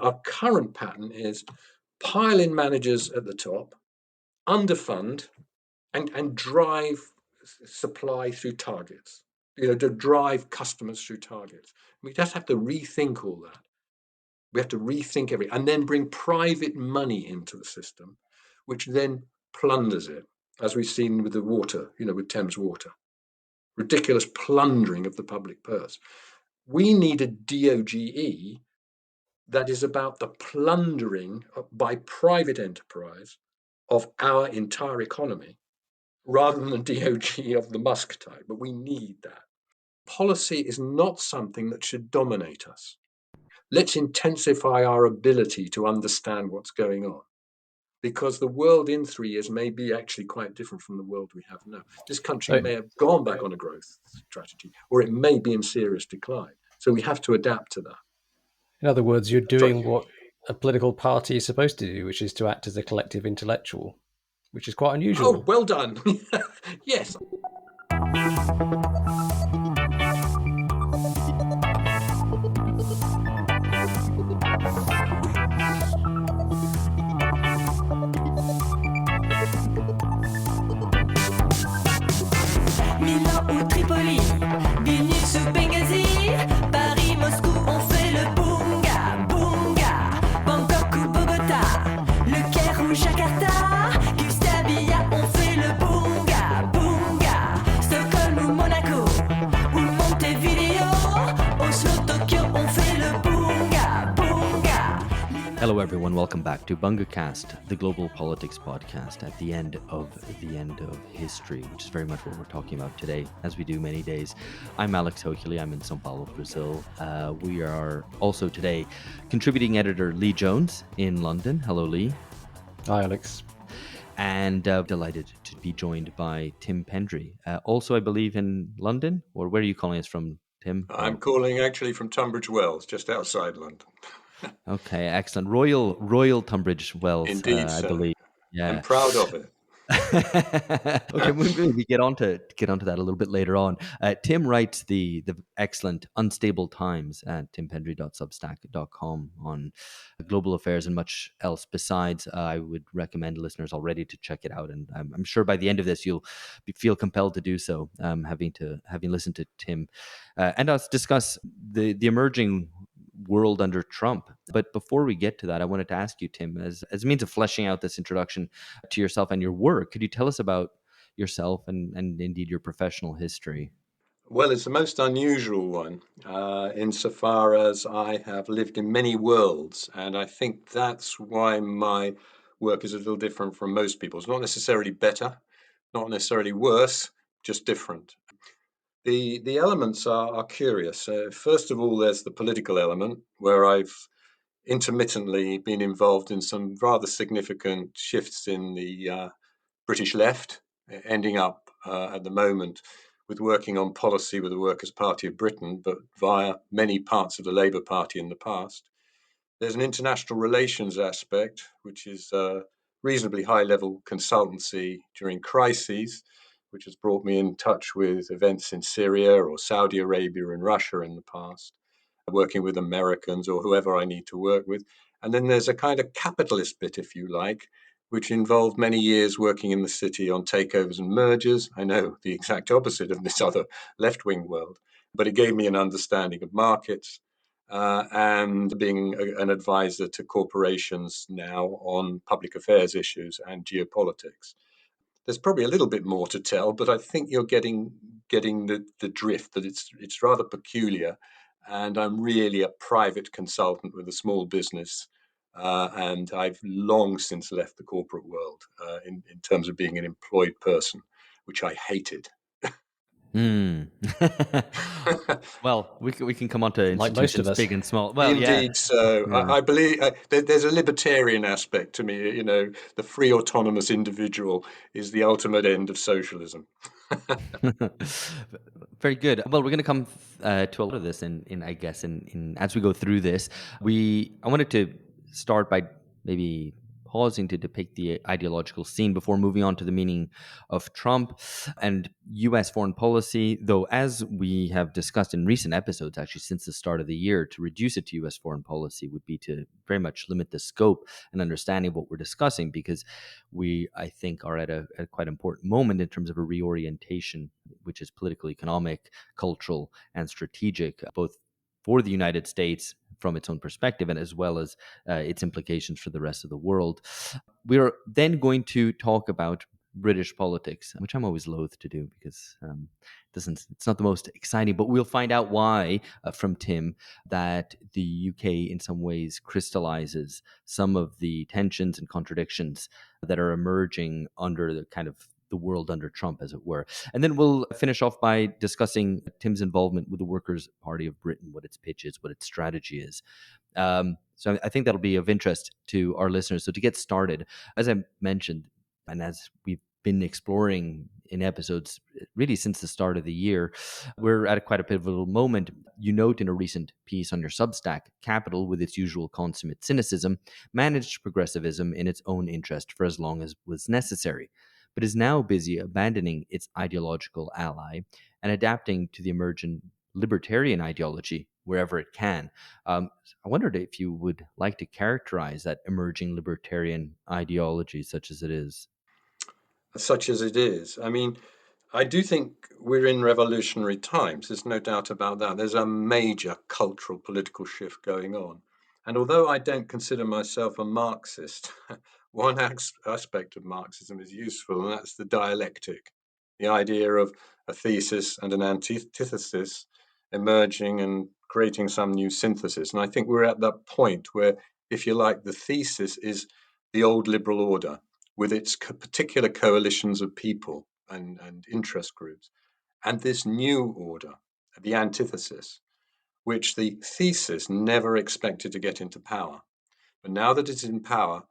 Our current pattern is pile in managers at the top, underfund, and drive supply through targets, to drive customers through targets. We just have to rethink all that. We have to rethink and then bring private money into the system, which then plunders it, as we've seen with the water, with Thames Water. Ridiculous plundering of the public purse. We need a DOGE that is about the plundering by private enterprise of our entire economy, rather than the DOGE of the Musk type. But we need that. Policy is not something that should dominate us. Let's intensify our ability to understand what's going on, because the world in 3 years may be actually quite different from the world we have now. This country may have gone back on a growth strategy, or it may be in serious decline. So we have to adapt to that. In other words, you're doing what a political party is supposed to do, which is to act as a collective intellectual, which is quite unusual. Oh, well done. Yes. Milan ou Tripoli, Vilnius ou Benghazi, Paris, Moscou, on fait le bunga, bunga. Bangkok ou Bogota, Le Caire ou Jakarta, Gustavia, on fait le bunga, bunga. Stockholm ou Monaco, ou Montevideo, Oslo, Tokyo, on fait le bunga, bunga. Hello everyone, welcome back to BungaCast, the global politics podcast at the end of history, which is very much what we're talking about today, as we do many days. I'm Alex Hochuli, I'm in São Paulo, Brazil. We are also today contributing editor Lee Jones in London. Hello, Lee. Hi, Alex. And delighted to be joined by Tim Pendry, also I believe in London, or where are you calling us from, Tim? I'm calling actually from Tunbridge Wells, just outside London. Okay, excellent. Royal Tunbridge Wells, Indeed, I believe. Yeah, I'm proud of it. Okay, we'll maybe get onto that a little bit later on. Tim writes the excellent Unstable Times at timpendry.substack.com on global affairs and much else besides. I would recommend listeners already to check it out, and I'm sure by the end of this you'll feel compelled to do so, having listened to Tim and us discuss the emerging world under Trump. But before we get to that, I wanted to ask you, Tim, as a means of fleshing out this introduction to yourself and your work, could you tell us about yourself and indeed your professional history? Well, it's the most unusual one, insofar as I have lived in many worlds, and I think that's why my work is a little different from most people's. Not necessarily better, not necessarily worse, just different. The elements are curious. First of all, there's the political element, where I've intermittently been involved in some rather significant shifts in the British left, ending up at the moment with working on policy with the Workers' Party of Britain, but via many parts of the Labour Party in the past. There's an international relations aspect, which is reasonably high-level consultancy during crises, which has brought me in touch with events in Syria or Saudi Arabia and Russia in the past, working with Americans or whoever I need to work with. And then there's a kind of capitalist bit, if you like, which involved many years working in the city on takeovers and mergers. I know, the exact opposite of this other left-wing world, but it gave me an understanding of markets and being an advisor to corporations now on public affairs issues and geopolitics. There's probably a little bit more to tell, but I think you're getting the drift, that it's rather peculiar, and I'm really a private consultant with a small business, and I've long since left the corporate world in terms of being an employed person, which I hated. Well, we can come on to Like most of institutions us. big and small. Well, Indeed, so Yeah. I believe there's a libertarian aspect to me. The free autonomous individual is the ultimate end of socialism. Very good. Well, we're going to come to a lot of this in I guess in as we go through this. I wanted to start by maybe pausing to depict the ideological scene before moving on to the meaning of Trump and U.S. foreign policy. Though, as we have discussed in recent episodes, actually since the start of the year, to reduce it to U.S. foreign policy would be to very much limit the scope and understanding of what we're discussing, because we, I think, are at a quite important moment in terms of a reorientation, which is political, economic, cultural, and strategic, both for the United States from its own perspective and as well as its implications for the rest of the world. We are then going to talk about British politics, which I'm always loath to do because it's not the most exciting, but we'll find out why from Tim that the UK in some ways crystallizes some of the tensions and contradictions that are emerging under the kind of the world under Trump, as it were. And then we'll finish off by discussing Tim's involvement with the Workers' Party of Britain, what its pitch is, what its strategy is. So I think that'll be of interest to our listeners. So to get started, as I mentioned, and as we've been exploring in episodes really since the start of the year, we're at quite a pivotal moment. You note in a recent piece on your Substack, Capital, with its usual consummate cynicism, managed progressivism in its own interest for as long as was necessary, but is now busy abandoning its ideological ally and adapting to the emergent libertarian ideology wherever it can. I wondered if you would like to characterize that emerging libertarian ideology, such as it is. Such as it is. I mean, I do think we're in revolutionary times. There's no doubt about that. There's a major cultural political shift going on. And although I don't consider myself a Marxist, one aspect of Marxism is useful, and that's the dialectic, the idea of a thesis and an antithesis emerging and creating some new synthesis. And I think we're at that point where, if you like, the thesis is the old liberal order with its particular coalitions of people and interest groups, and this new order, the antithesis, which the thesis never expected to get into power. But now that it's in power,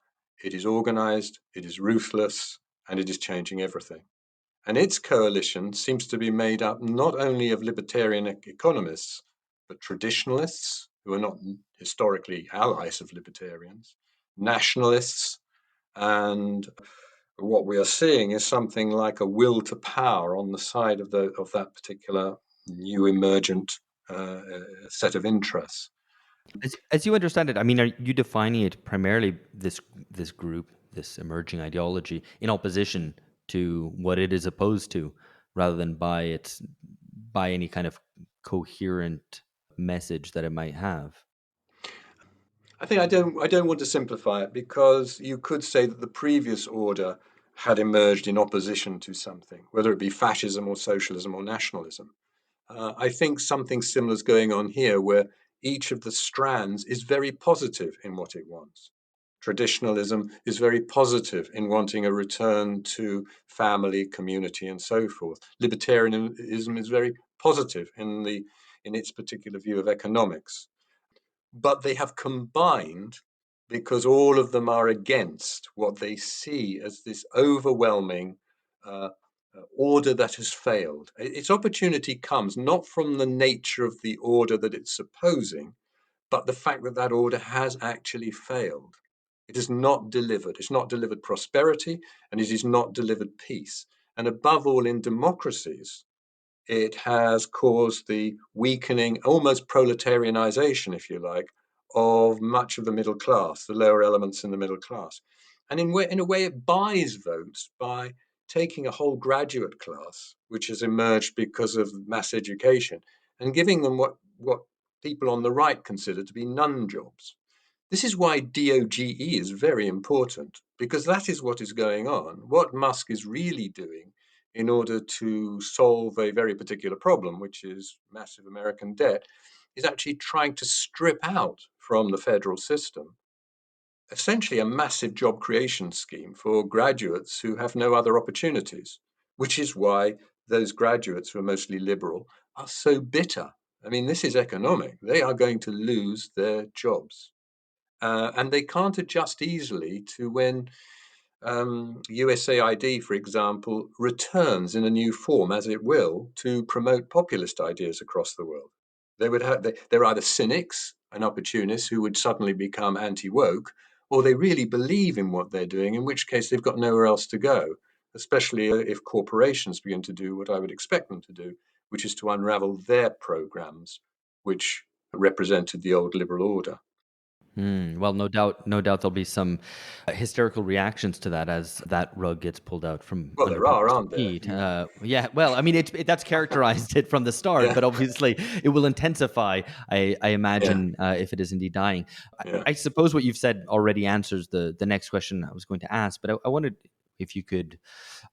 it is organized, it is ruthless, and it is changing everything. And its coalition seems to be made up not only of libertarian economists, but traditionalists who are not historically allies of libertarians, nationalists, and what we are seeing is something like a will to power on the side of that particular new emergent set of interests. As you understand it, I mean, are you defining it primarily this group, this emerging ideology, in opposition to what it is opposed to, rather than by any kind of coherent message that it might have? I think I don't want to simplify it, because you could say that the previous order had emerged in opposition to something, whether it be fascism or socialism or nationalism. I think something similar is going on here, where each of the strands is very positive in what it wants. Traditionalism is very positive in wanting a return to family, community, and so forth. Libertarianism is very positive in its particular view of economics. But they have combined because all of them are against what they see as this overwhelming uh, order that has failed. Its opportunity comes not from the nature of the order that it's opposing, but the fact that that order has actually failed. It has not delivered. It's not delivered prosperity, and it has not delivered peace. And above all, in democracies, it has caused the weakening, almost proletarianization, if you like, of much of the middle class, the lower elements in the middle class. And in a way, it buys votes by taking a whole graduate class, which has emerged because of mass education, and giving them what people on the right consider to be nun jobs. This is why DOGE is very important, because that is what is going on. What Musk is really doing in order to solve a very particular problem, which is massive American debt, is actually trying to strip out from the federal system essentially a massive job creation scheme for graduates who have no other opportunities, which is why those graduates who are mostly liberal are so bitter. I mean, this is economic. They are going to lose their jobs. And they can't adjust easily to when USAID, for example, returns in a new form, as it will, to promote populist ideas across the world. They're either cynics and opportunists who would suddenly become anti-woke, or they really believe in what they're doing, in which case they've got nowhere else to go, especially if corporations begin to do what I would expect them to do, which is to unravel their programs, which represented the old liberal order. Well, no doubt there'll be some hysterical reactions to that as that rug gets pulled out from Well, under there are, people's aren't there? feet. Yeah, well, I mean, that's characterized it from the start, Yeah, but obviously it will intensify, I yeah, imagine, if it is indeed dying. yeah. I suppose what you've said already answers the next question I was going to ask, but I wondered if you could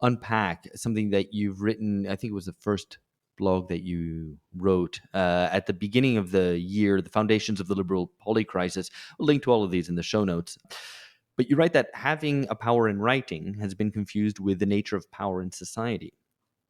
unpack something that you've written. I think it was the first blog that you wrote at the beginning of the year, The Foundations of the Liberal Polycrisis. We'll link to all of these in the show notes. But you write that having a power in writing has been confused with the nature of power in society,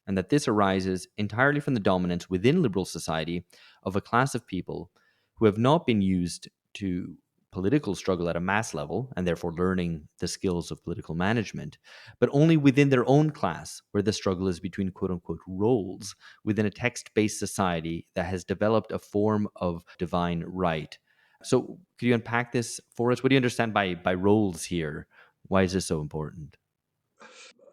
and that this arises entirely from the dominance within liberal society of a class of people who have not been used to political struggle at a mass level and therefore learning the skills of political management, but only within their own class, where the struggle is between quote unquote roles within a text based society that has developed a form of divine right. So, could you unpack this for us? What do you understand by roles here? Why is this so important?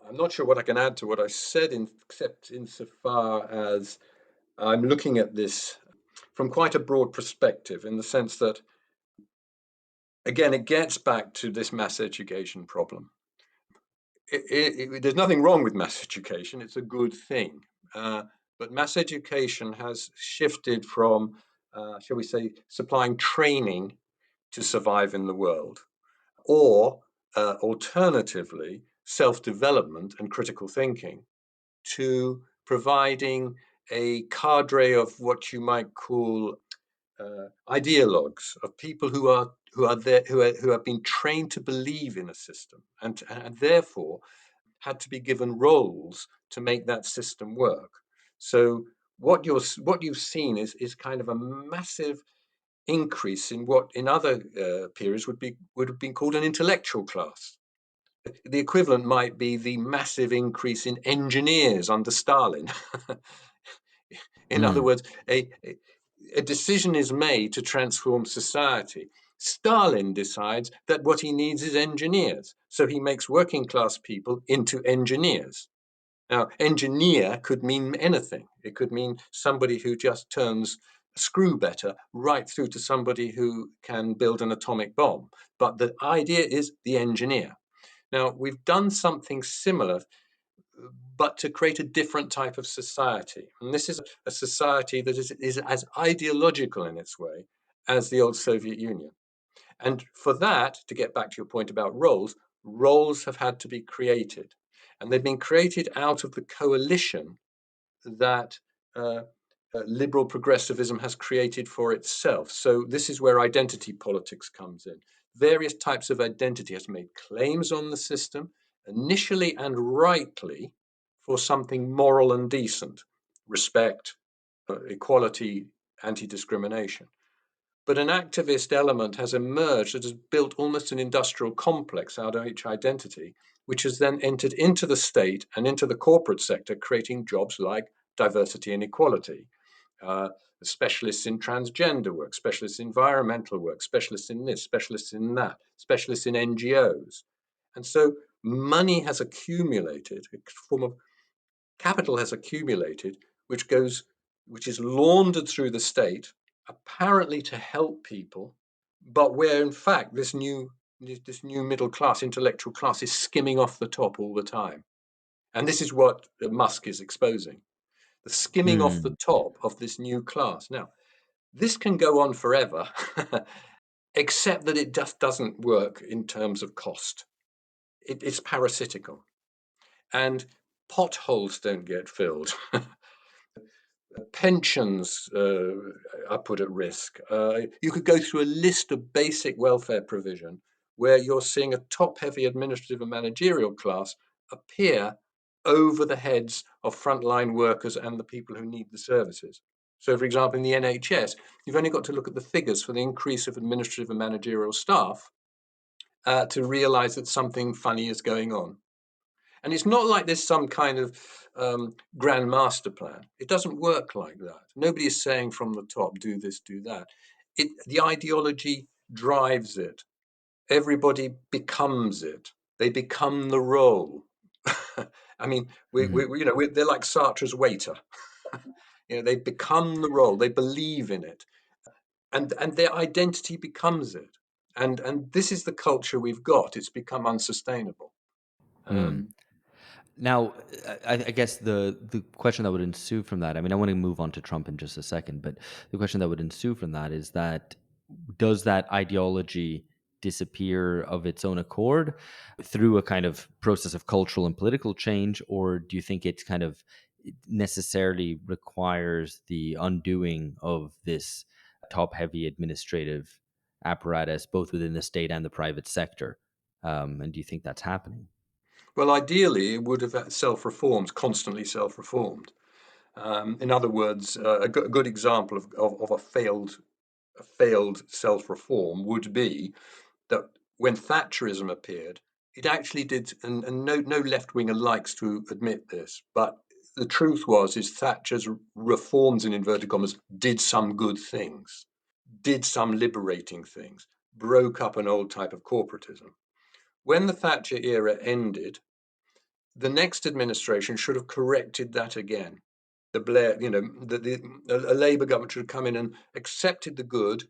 I'm not sure what I can add to what I said, except insofar as I'm looking at this from quite a broad perspective, in the sense that, again, it gets back to this mass education problem. There's nothing wrong with mass education, it's a good thing. But mass education has shifted from, shall we say, supplying training to survive in the world, or alternatively, self development and critical thinking, to providing a cadre of what you might call ideologues, of people who are there, who have been trained to believe in a system, and therefore had to be given roles to make that system work. So what you've seen is kind of a massive increase in what in other periods would have been called an intellectual class. The equivalent might be the massive increase in engineers under Stalin. In other Mm, words, a decision is made to transform society. Stalin decides that what he needs is engineers, so he makes working class people into engineers. Now, engineer could mean anything. It could mean somebody who just turns a screw better, right through to somebody who can build an atomic bomb. But the idea is the engineer. Now, we've done something similar, but to create a different type of society. And this is a society that is as ideological in its way as the old Soviet Union. And for that, to get back to your point about roles, roles have had to be created. And they've been created out of the coalition that uh, liberal progressivism has created for itself. So this is where identity politics comes in. Various types of identity has made claims on the system, initially and rightly, for something moral and decent, respect, equality, anti-discrimination. But an activist element has emerged that has built almost an industrial complex out of each identity, which has then entered into the state and into the corporate sector, creating jobs like diversity and equality, uh, specialists in transgender work, specialists in environmental work, specialists in this, specialists in that, specialists in NGOs. And so money has accumulated, a form of capital has accumulated, which is laundered through the state, apparently to help people, but where in fact this new middle class, intellectual class, is skimming off the top all the time. And this is what Musk is exposing, the skimming off the mm, top of this new class. Now, this can go on forever, except that it just doesn't work in terms of cost. It's parasitical, and potholes don't get filled. Pensions are put at risk. You could go through a list of basic welfare provision where you're seeing a top-heavy administrative and managerial class appear over the heads of frontline workers and the people who need the services. So, for example, in the NHS, you've only got to look at the figures for the increase of administrative and managerial staff to realize that something funny is going on. And it's not like there's some kind of grand master plan. It doesn't work like that. Nobody is saying from the top, do this, do that. The ideology drives it. everybody becomes it. They become the role. I mean, they're like Sartre's waiter. They become the role. They believe in it, and their identity becomes it. And this is the culture we've got. It's become unsustainable. Now, I guess the question that would ensue from that, I mean, I want to move on to Trump in just a second, but the question that would ensue from that is that does that ideology disappear of its own accord through a kind of process of cultural and political change, or do you think it kind of necessarily requires the undoing of this top-heavy administrative apparatus, both within the state and the private sector? And do you think that's happening? Well, ideally, it would have self-reformed, constantly self-reformed. In other words, a good example of a failed self-reform would be that when Thatcherism appeared, it actually did, and no left-winger likes to admit this, but the truth is Thatcher's reforms, in inverted commas, did some good things, did some liberating things, broke up an old type of corporatism. When the Thatcher era ended, the next administration should have corrected that again. The Blair, a Labour government should have come in and accepted the good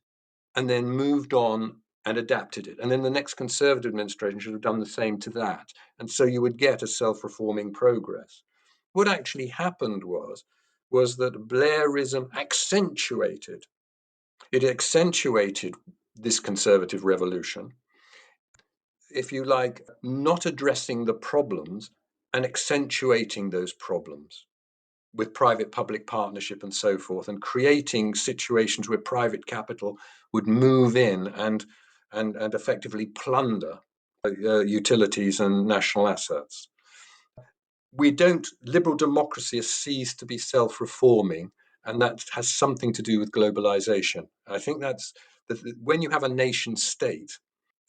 and then moved on and adapted it. And then the next Conservative administration should have done the same to that. And so you would get a self-reforming progress. What actually happened was that Blairism accentuated this Conservative revolution, if you like, not addressing the problems and accentuating those problems with private-public partnership and so forth, and creating situations where private capital would move in and effectively plunder utilities and national assets. Liberal democracy has ceased to be self-reforming, and that has something to do with globalization. I think that's when you have a nation state,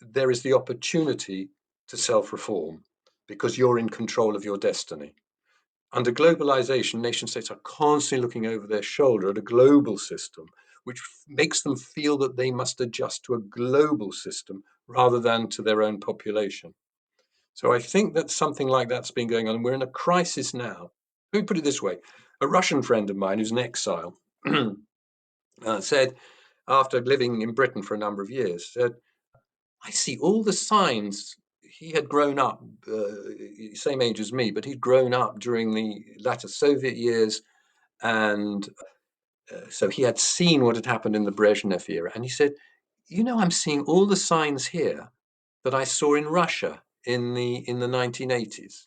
there is the opportunity to self-reform because you're in control of your destiny. Under globalization, nation states are constantly looking over their shoulder at a global system, which makes them feel that they must adjust to a global system rather than to their own population. So I think that something like that's been going on. We're in a crisis now. Let me put it this way. A Russian friend of mine who's in exile said, after living in Britain for a number of years, said, I see all the signs. He had grown up, same age as me, but he'd grown up during the latter Soviet years. And so he had seen what had happened in the Brezhnev era. And he said, I'm seeing all the signs here that I saw in Russia in the 1980s.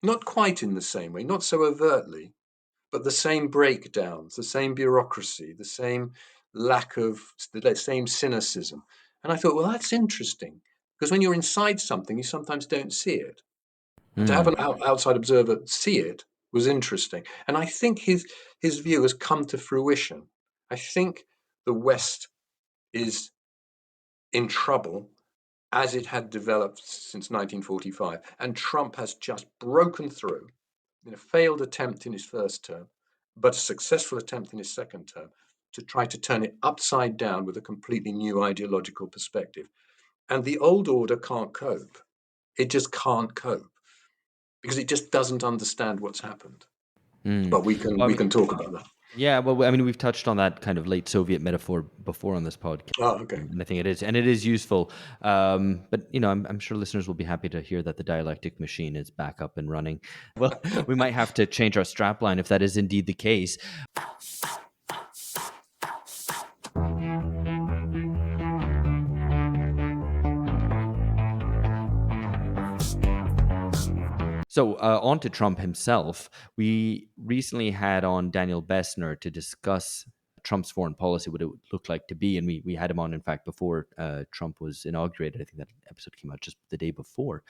Not quite in the same way, not so overtly, but the same breakdowns, the same bureaucracy, the same the same cynicism. And I thought, well, that's interesting, because when you're inside something, you sometimes don't see it. And to have an outside observer see it was interesting. And I think his view has come to fruition. I think the West is in trouble as it had developed since 1945. And Trump has just broken through in a failed attempt in his first term, but a successful attempt in his second term to try to turn it upside down with a completely new ideological perspective. And the old order can't cope. It just can't cope because it just doesn't understand what's happened. But we can talk about that. Yeah, well, I mean, we've touched on that kind of late Soviet metaphor before on this podcast. Oh, okay. And I think it is useful. But I'm sure listeners will be happy to hear that the dialectic machine is back up and running. Well, we might have to change our strapline if that is indeed the case. So on to Trump himself. We recently had on Daniel Bessner to discuss Trump's foreign policy, what it would look like to be. And we had him on, in fact, before Trump was inaugurated. I think that episode came out just the day before.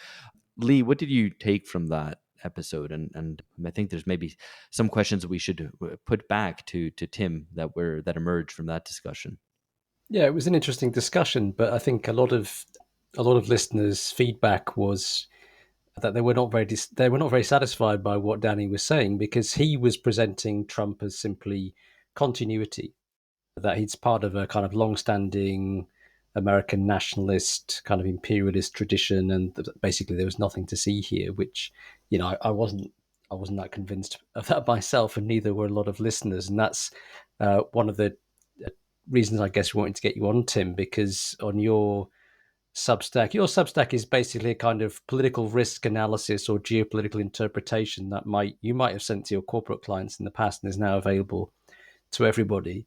Lee, what did you take from that episode? And I think there's maybe some questions that we should put back to Tim that emerged from that discussion. Yeah, it was an interesting discussion, but I think a lot of listeners' feedback was that they were not very satisfied by what Danny was saying, because he was presenting Trump as simply continuity, that he's part of a kind of long-standing American nationalist kind of imperialist tradition, and basically there was nothing to see here. Which, I wasn't that convinced of that myself, and neither were a lot of listeners. And that's one of the reasons I guess we wanted to get you on, Tim, because on your Substack is basically a kind of political risk analysis or geopolitical interpretation that you might have sent to your corporate clients in the past and is now available to everybody.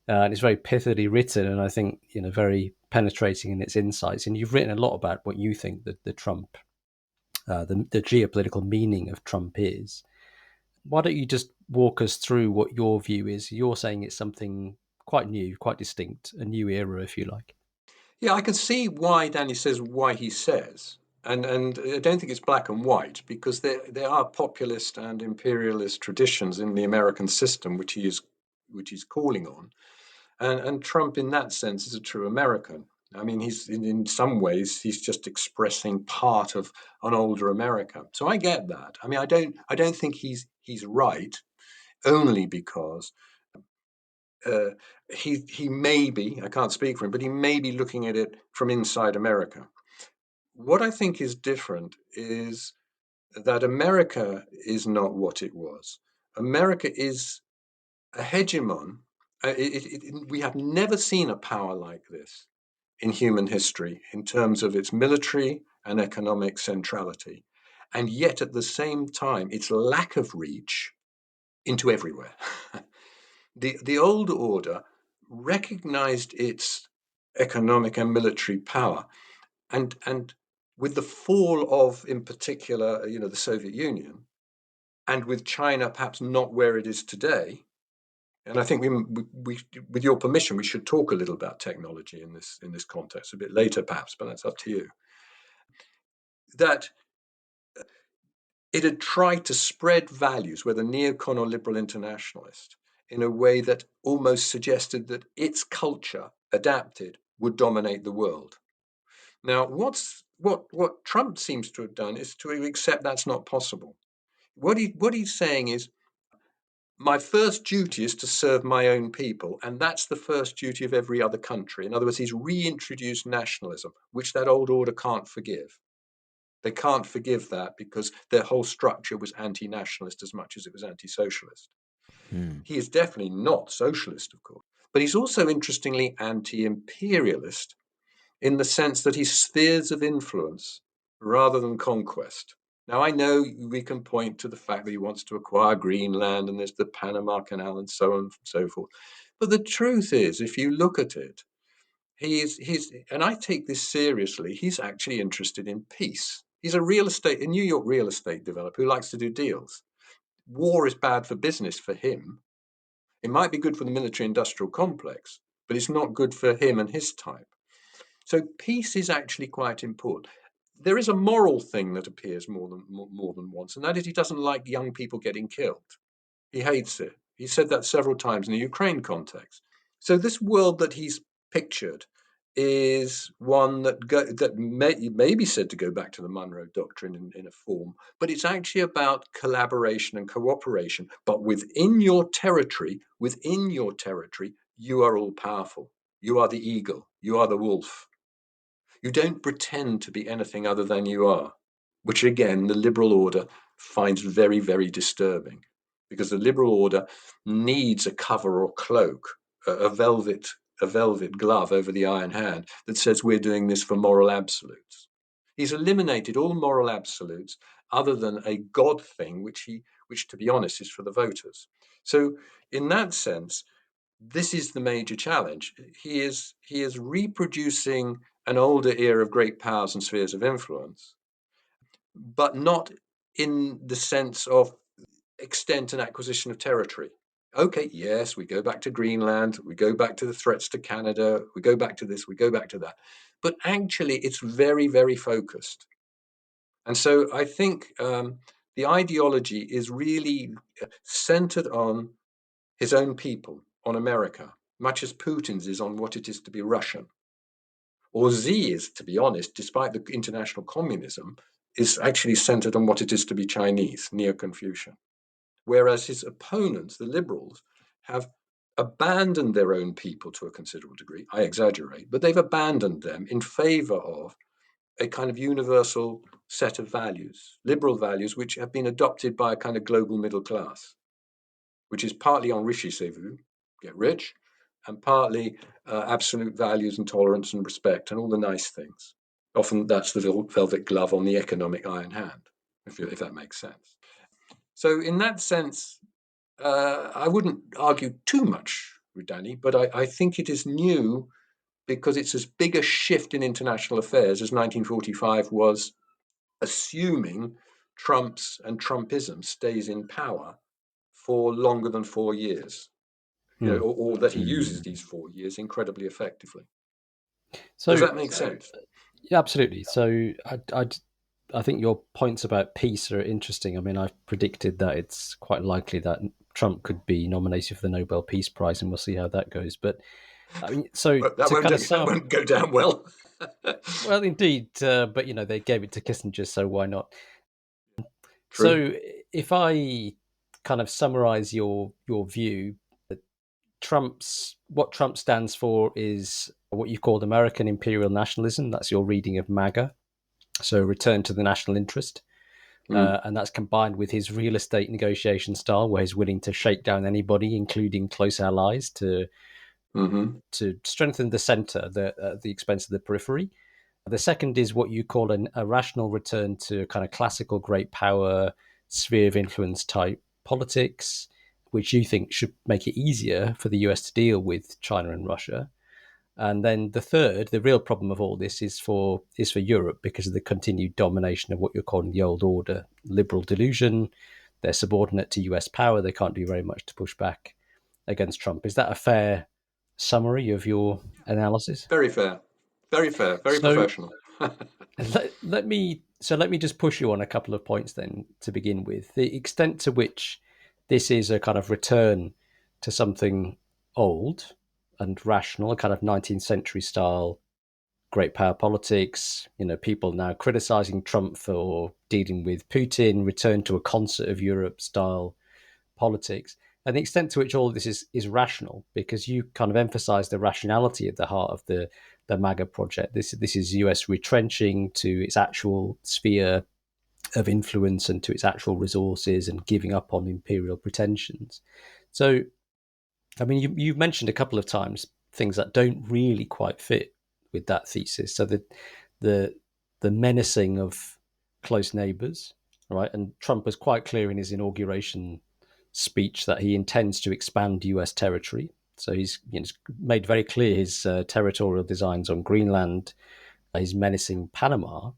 And it's very pithily written, and I think very penetrating in its insights. And you've written a lot about what you think that the Trump, the geopolitical meaning of Trump is. Why don't you just walk us through what your view is? You're saying it's something quite new, quite distinct, a new era, if you like. Yeah, I can see why Danny says why he says, and I don't think it's black and white, because there are populist and imperialist traditions in the American system which he's calling on, and Trump in that sense is a true American. I mean, he's in some ways he's just expressing part of an older America. So I get that. I mean, I don't think he's right, only because uh, he may be, I can't speak for him, but he may be looking at it from inside America. What I think is different is that America is not what it was. America is a hegemon. We have never seen a power like this in human history in terms of its military and economic centrality. And yet, at the same time, its lack of reach into everywhere. The old order recognized its economic and military power, and with the fall of, in particular, the Soviet Union, and with China perhaps not where it is today. And I think we with your permission, we should talk a little about technology in this context a bit later, perhaps, but that's up to you. That it had tried to spread values, whether neocon or liberal internationalist, in a way that almost suggested that its culture, adapted, would dominate the world. Now, what Trump seems to have done is to accept that's not possible. What he's saying is, my first duty is to serve my own people, and that's the first duty of every other country. In other words, he's reintroduced nationalism, which that old order can't forgive. They can't forgive that because their whole structure was anti-nationalist as much as it was anti-socialist. He is definitely not socialist, of course, but he's also interestingly anti-imperialist in the sense that he's spheres of influence rather than conquest. Now, I know we can point to the fact that he wants to acquire Greenland and there's the Panama Canal and so on and so forth. But the truth is, if you look at it, he's and I take this seriously, he's actually interested in peace. He's a New York real estate developer who likes to do deals. War is bad for business for him. It might be good for the military industrial complex, but it's not good for him and his type. So peace is actually quite important. There is a moral thing that appears more than once, and that is he doesn't like young people getting killed. He hates it. He said that several times in the Ukraine context. So this world that he's pictured is one that may be said to go back to the Monroe Doctrine in a form, but it's actually about collaboration and cooperation. But within your territory, you are all powerful. You are the eagle. You are the wolf. You don't pretend to be anything other than you are, which again, the liberal order finds very, very disturbing, because the liberal order needs a cover or cloak, a velvet glove over the iron hand that says we're doing this for moral absolutes. He's eliminated all moral absolutes other than a God thing, which to be honest is for the voters. So in that sense, this is the major challenge. He is reproducing an older era of great powers and spheres of influence, but not in the sense of extent and acquisition of territory. Okay, yes, we go back to Greenland, we go back to the threats to Canada, we go back to this, we go back to that. But actually, it's very, very focused. And so I think the ideology is really centered on his own people, on America, much as Putin's is on what it is to be Russian. Or Z is, to be honest, despite the international communism, is actually centered on what it is to be Chinese, Neo Confucian. Whereas his opponents, the liberals, have abandoned their own people to a considerable degree. I exaggerate, but they've abandoned them in favor of a kind of universal set of values, liberal values, which have been adopted by a kind of global middle class, which is partly enrichissez-vous, get rich, and partly absolute values and tolerance and respect and all the nice things. Often that's the velvet glove on the economic iron hand, if that makes sense. So in that sense, I wouldn't argue too much with Danny, but I think it is new because it's as big a shift in international affairs as 1945 was, assuming Trump's and Trumpism stays in power for longer than 4 years, or that he uses these 4 years incredibly effectively. So, Does that make sense? Yeah, absolutely. So I think your points about peace are interesting. I mean, I've predicted that it's quite likely that Trump could be nominated for the Nobel Peace Prize, and we'll see how that goes. But I mean, so But that to kind of that sum up, won't go down well. well, indeed, but they gave it to Kissinger, so why not? True. So if I kind of summarize your view, what Trump stands for is what you called American imperial nationalism. That's your reading of MAGA. So return to the national interest. And that's combined with his real estate negotiation style, where he's willing to shake down anybody, including close allies, to strengthen the center at the expense of the periphery. The second is what you call a rational return to kind of classical great power, sphere of influence type politics, which you think should make it easier for the US to deal with China and Russia. And then the third, the real problem of all this is for Europe because of the continued domination of what you're calling the old order, liberal delusion. They're subordinate to US power. They can't do very much to push back against Trump. Is that a fair summary of your analysis? Very fair. Very fair. Very So professional. let me just push you on a couple of points then to begin with. The extent to which this is a kind of return to something old and rational, a kind of 19th century style great power politics, people now criticizing Trump for dealing with Putin, return to a concert of Europe style politics, and the extent to which all of this is rational, because you kind of emphasize the rationality at the heart of the MAGA project. This is US retrenching to its actual sphere of influence and to its actual resources and giving up on imperial pretensions. So, I mean, you've mentioned a couple of times things that don't really quite fit with that thesis. So the menacing of close neighbours, right? And Trump was quite clear in his inauguration speech that he intends to expand US territory. So he's made very clear his territorial designs on Greenland, his menacing Panama,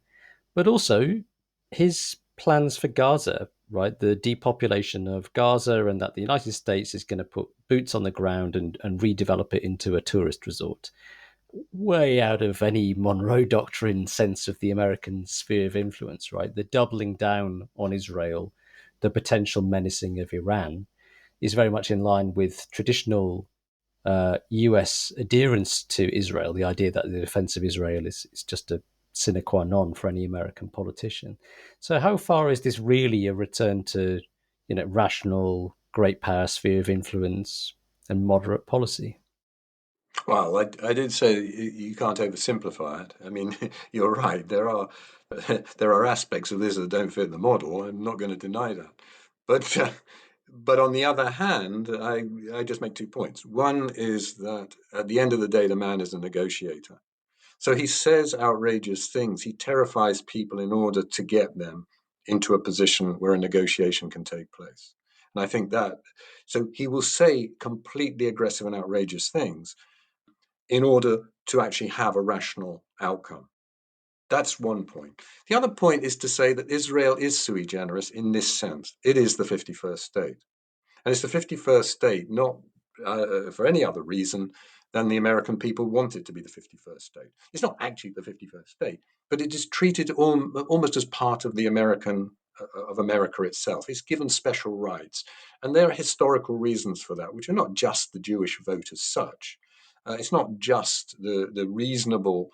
but also his plans for Gaza, right? The depopulation of Gaza, and that the United States is going to put boots on the ground and redevelop it into a tourist resort. Way out of any Monroe Doctrine sense of the American sphere of influence, right? The doubling down on Israel, the potential menacing of Iran is very much in line with traditional US adherence to Israel, the idea that the defense of Israel is just a sine qua non for any American politician. So how far is this really a return to, rational, great power sphere of influence and moderate policy? Well, I did say you can't oversimplify it. I mean, you're right. There are aspects of this that don't fit the model. I'm not going to deny that. But on the other hand, I just make 2 points. One is that at the end of the day, the man is a negotiator. So he says outrageous things. He terrifies people in order to get them into a position where a negotiation can take place. And I think that, so he will say completely aggressive and outrageous things in order to actually have a rational outcome. That's one point. The other point is to say that Israel is sui generis in this sense. It is the 51st state. And it's the 51st state, not for any other reason than the American people want it to be the 51st state. It's not actually the 51st state, but it is treated almost as part of the of America itself. It's given special rights. And there are historical reasons for that, which are not just the Jewish vote as such. It's not just the reasonable,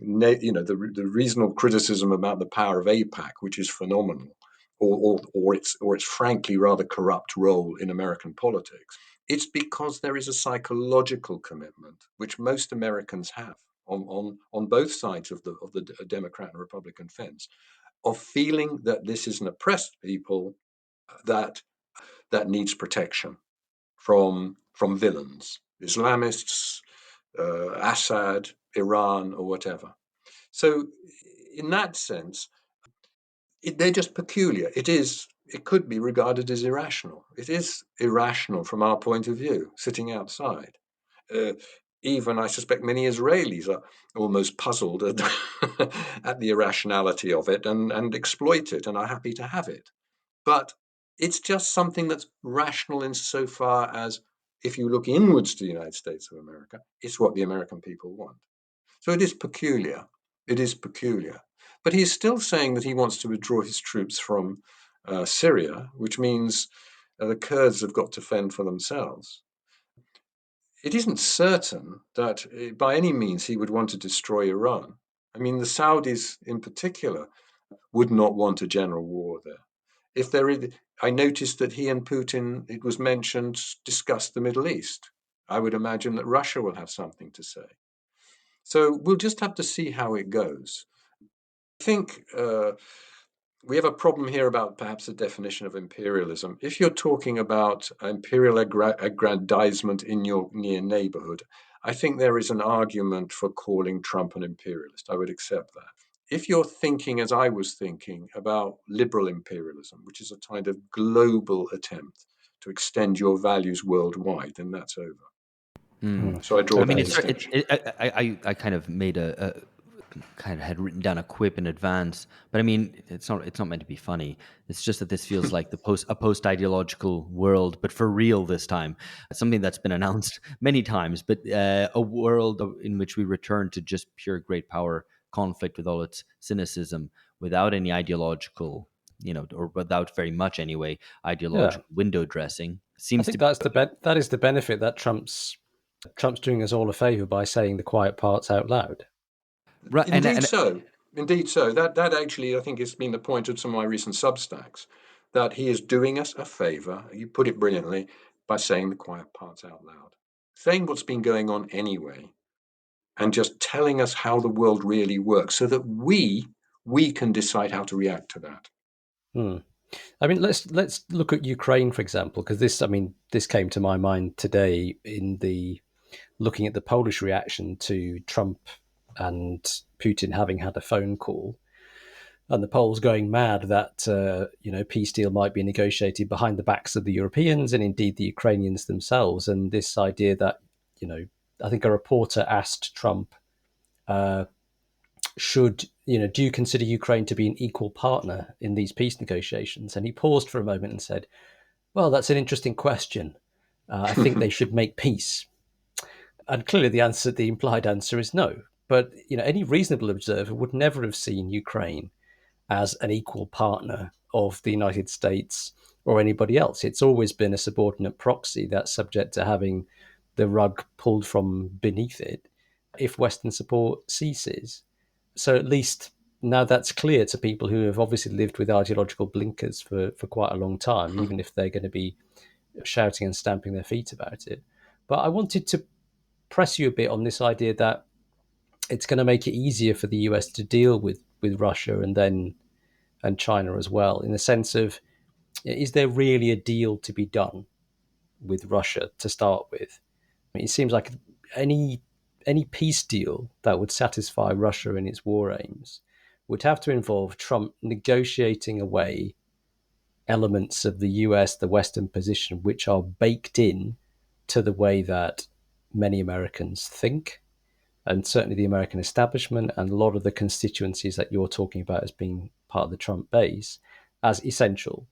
the reasonable criticism about the power of AIPAC, which is phenomenal, or its frankly rather corrupt role in American politics. It's because there is a psychological commitment, which most Americans have on both sides of the Democrat and Republican fence, of feeling that this is an oppressed people that needs protection from villains, Islamists, Assad, Iran, or whatever. So, in that sense, they're just peculiar. It could be regarded as irrational. It is irrational from our point of view, sitting outside. Uh, Even, I suspect, many Israelis are almost puzzled at, at the irrationality of it and exploit it and are happy to have it. But it's just something that's rational insofar as, if you look inwards to the United States of America, it's what the American people want. So it is peculiar. It is peculiar. But he's still saying that he wants to withdraw his troops from Syria, which means the Kurds have got to fend for themselves. It isn't certain that by any means he would want to destroy Iran. I mean, the Saudis in particular would not want a general war there. If there is, I noticed that he and Putin, it was mentioned, discussed the Middle East. I would imagine that Russia will have something to say. So we'll just have to see how it goes. I think we have a problem here about perhaps the definition of imperialism. If you're talking about imperial aggrandizement in your near neighborhood, I think there is an argument for calling Trump an imperialist. I would accept that. If you're thinking, as I was thinking, about liberal imperialism, which is a kind of global attempt to extend your values worldwide, then that's over. So I draw I mean, that it's distinction. I kind of made a kind of had written down a quip in advance, but I mean, it's not meant to be funny. It's just that this feels like a post ideological world, but for real this time. Something that's been announced many times, but a world in which we return to just pure great power conflict with all its cynicism, without any ideological, or without very much anyway, Yeah, ideological window dressing. I Seems to think be. that is the benefit that Trump's doing us all a favor by saying the quiet parts out loud. Right, Indeed so. Indeed so. That actually, I think, has been the point of some of my recent substacks, that he is doing us a favor, you put it brilliantly, by saying the quiet parts out loud. Saying what's been going on anyway, and just telling us how the world really works so that we can decide how to react to that. Hmm. I mean, let's look at Ukraine, for example, because this came to my mind today in the looking at the Polish reaction to Trump and Putin having had a phone call, and the Poles going mad that peace deal might be negotiated behind the backs of the Europeans and indeed the Ukrainians themselves, and this idea that I think a reporter asked Trump, do you consider Ukraine to be an equal partner in these peace negotiations? And he paused for a moment and said, well, that's an interesting question. I think they should make peace. And clearly the implied answer is no. But any reasonable observer would never have seen Ukraine as an equal partner of the United States or anybody else. It's always been a subordinate proxy that's subject to having the rug pulled from beneath it if Western support ceases. So at least now that's clear to people who have obviously lived with ideological blinkers for quite a long time, even if they're going to be shouting and stamping their feet about it. But I wanted to press you a bit on this idea that it's going to make it easier for the US to deal with Russia and China as well, in the sense of, is there really a deal to be done with Russia to start with? I mean, it seems like any peace deal that would satisfy Russia in its war aims would have to involve Trump negotiating away elements of the US, the Western position, which are baked in to the way that many Americans think, and certainly the American establishment and a lot of the constituencies that you're talking about as being part of the Trump base, as essential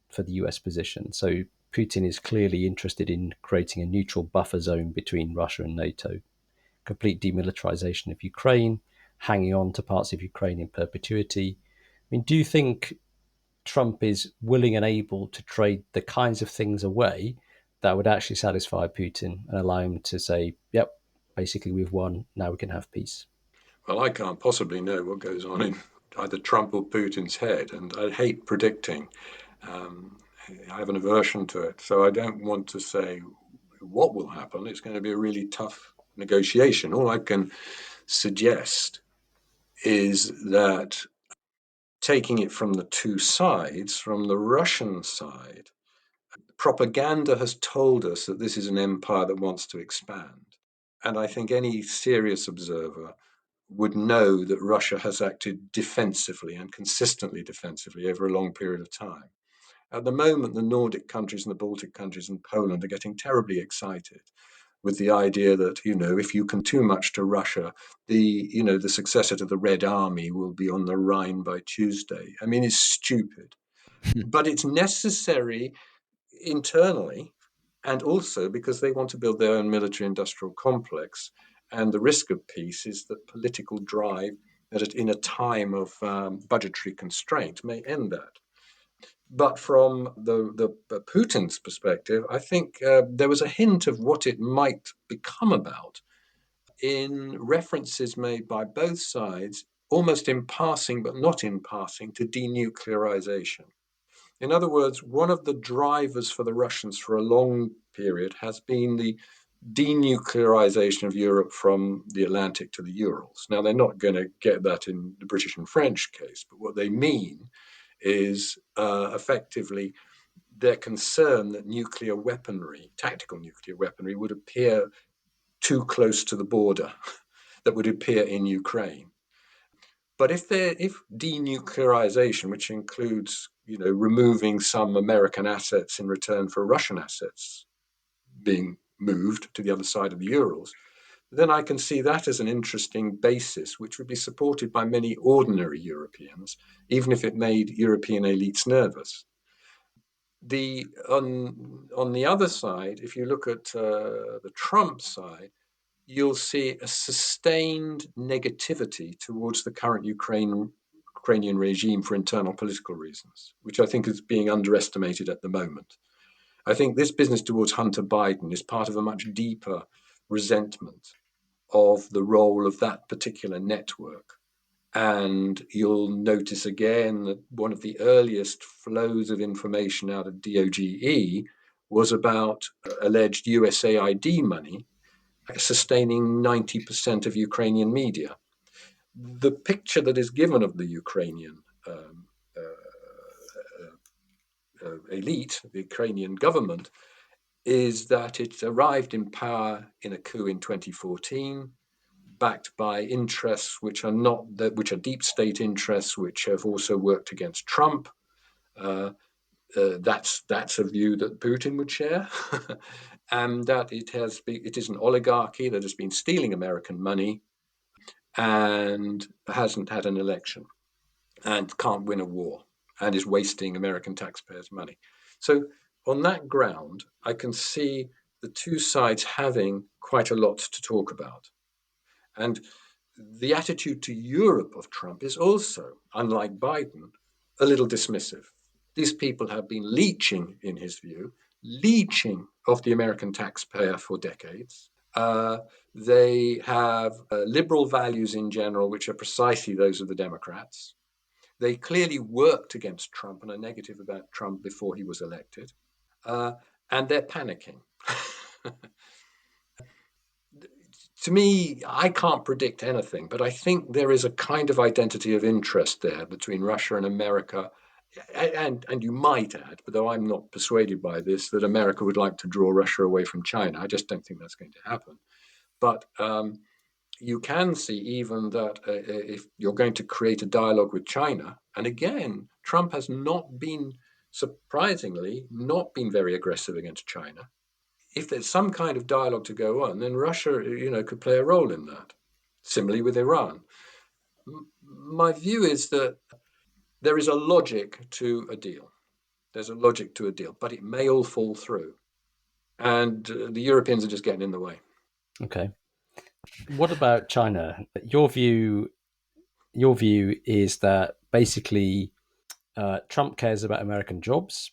for the US position. So Putin is clearly interested in creating a neutral buffer zone between Russia and NATO, complete demilitarization of Ukraine, hanging on to parts of Ukraine in perpetuity. I mean, do you think Trump is willing and able to trade the kinds of things away that would actually satisfy Putin and allow him to say, yep, basically we've won, now we can have peace? Well, I can't possibly know what goes on in either Trump or Putin's head, and I hate predicting. Um, I have an aversion to it, so I don't want to say what will happen. It's going to be a really tough negotiation. All I can suggest is that taking it from the two sides, from the Russian side, propaganda has told us that this is an empire that wants to expand. And I think any serious observer would know that Russia has acted defensively and consistently defensively over a long period of time. At the moment, the Nordic countries and the Baltic countries and Poland are getting terribly excited with the idea that, if you can too much to Russia, the successor to the Red Army will be on the Rhine by Tuesday. I mean, it's stupid, but it's necessary internally, and also because they want to build their own military industrial complex. And the risk of peace is that political drive, that in a time of budgetary constraint, may end that. But from the Putin's perspective, I think there was a hint of what it might become about in references made by both sides, almost in passing, but not in passing, to denuclearization. In other words, one of the drivers for the Russians for a long period has been the denuclearization of Europe from the Atlantic to the Urals. Now, they're not going to get that in the British and French case, but what they mean is effectively their concern that nuclear weaponry, tactical nuclear weaponry, would appear too close to the border, that would appear in Ukraine. But if denuclearization, which includes, removing some American assets in return for Russian assets being moved to the other side of the Urals, then I can see that as an interesting basis, which would be supported by many ordinary Europeans, even if it made European elites nervous. On the other side, if you look at the Trump side, you'll see a sustained negativity towards the current Ukrainian regime for internal political reasons, which I think is being underestimated at the moment. I think this business towards Hunter Biden is part of a much deeper resentment of the role of that particular network. And you'll notice again that one of the earliest flows of information out of DOGE was about alleged USAID money sustaining 90% of Ukrainian media. The picture that is given of the Ukrainian elite, the Ukrainian government, is that it arrived in power in a coup in 2014, backed by interests which are deep state interests, which have also worked against Trump. That's a view that Putin would share, and that it is an oligarchy that has been stealing American money and hasn't had an election and can't win a war and is wasting American taxpayers' money. So on that ground, I can see the two sides having quite a lot to talk about. And the attitude to Europe of Trump is also, unlike Biden, a little dismissive. These people have been leeching, in his view, leeching off the American taxpayer for decades. They have liberal values in general, which are precisely those of the Democrats. They clearly worked against Trump and are negative about Trump before he was elected. And they're panicking. To me, I can't predict anything, but I think there is a kind of identity of interest there between Russia and America. And you might add, but though I'm not persuaded by this, that America would like to draw Russia away from China. I just don't think that's going to happen. But you can see even that if you're going to create a dialogue with China, and again, Trump has surprisingly, not been very aggressive against China. If there's some kind of dialogue to go on, then Russia, could play a role in that. Similarly with Iran. My view is that there is a logic to a deal. There's a logic to a deal, but it may all fall through. And the Europeans are just getting in the way. Okay. What about China? Your view is that basically Trump cares about American jobs.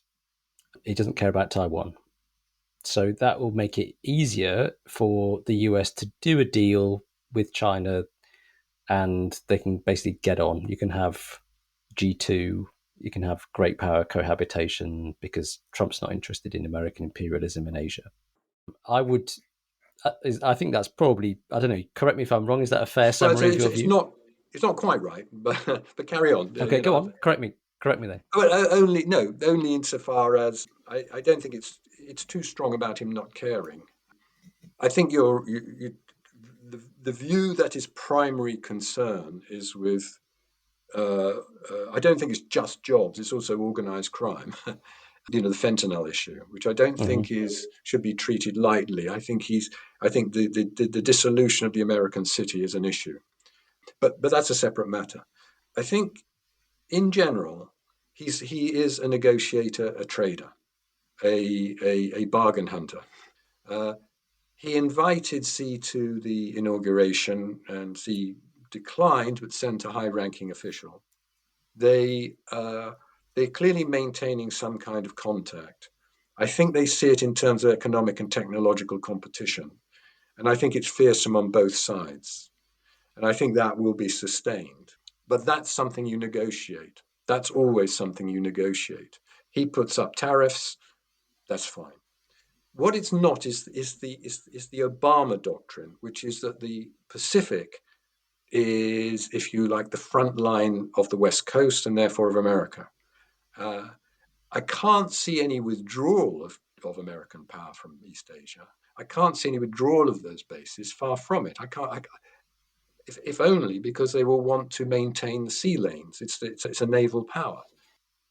He doesn't care about Taiwan. So that will make it easier for the US to do a deal with China, and they can basically get on. You can have G2, you can have great power cohabitation because Trump's not interested in American imperialism in Asia. I think that's probably, I don't know, correct me if I'm wrong, is that a fair Well, summary of your view? it's not quite right, but carry on. Okay, go on. Correct me there. Well, only insofar as I don't think it's too strong about him not caring. I think the view that his primary concern is with. I don't think it's just jobs; it's also organised crime. The fentanyl issue, which I don't Hmm. think is should be treated lightly. I think the dissolution of the American city is an issue, but that's a separate matter. I think in general, he is a negotiator, a trader, a bargain hunter. Uh, he invited Xi to the inauguration, and Xi declined, but sent a high-ranking official. They they're clearly maintaining some kind of contact. I think they see it in terms of economic and technological competition, and I think it's fearsome on both sides. And I think that will be sustained. But that's something you negotiate. That's always something you negotiate. He puts up tariffs. That's fine. What it's not is the Obama doctrine, which is that the Pacific is, if you like, the front line of the West Coast and therefore of America. Uh, I can't see any withdrawal of American power from East Asia. I can't see any withdrawal of those bases. Far from it. I can't. If only because they will want to maintain the sea lanes. It's a naval power.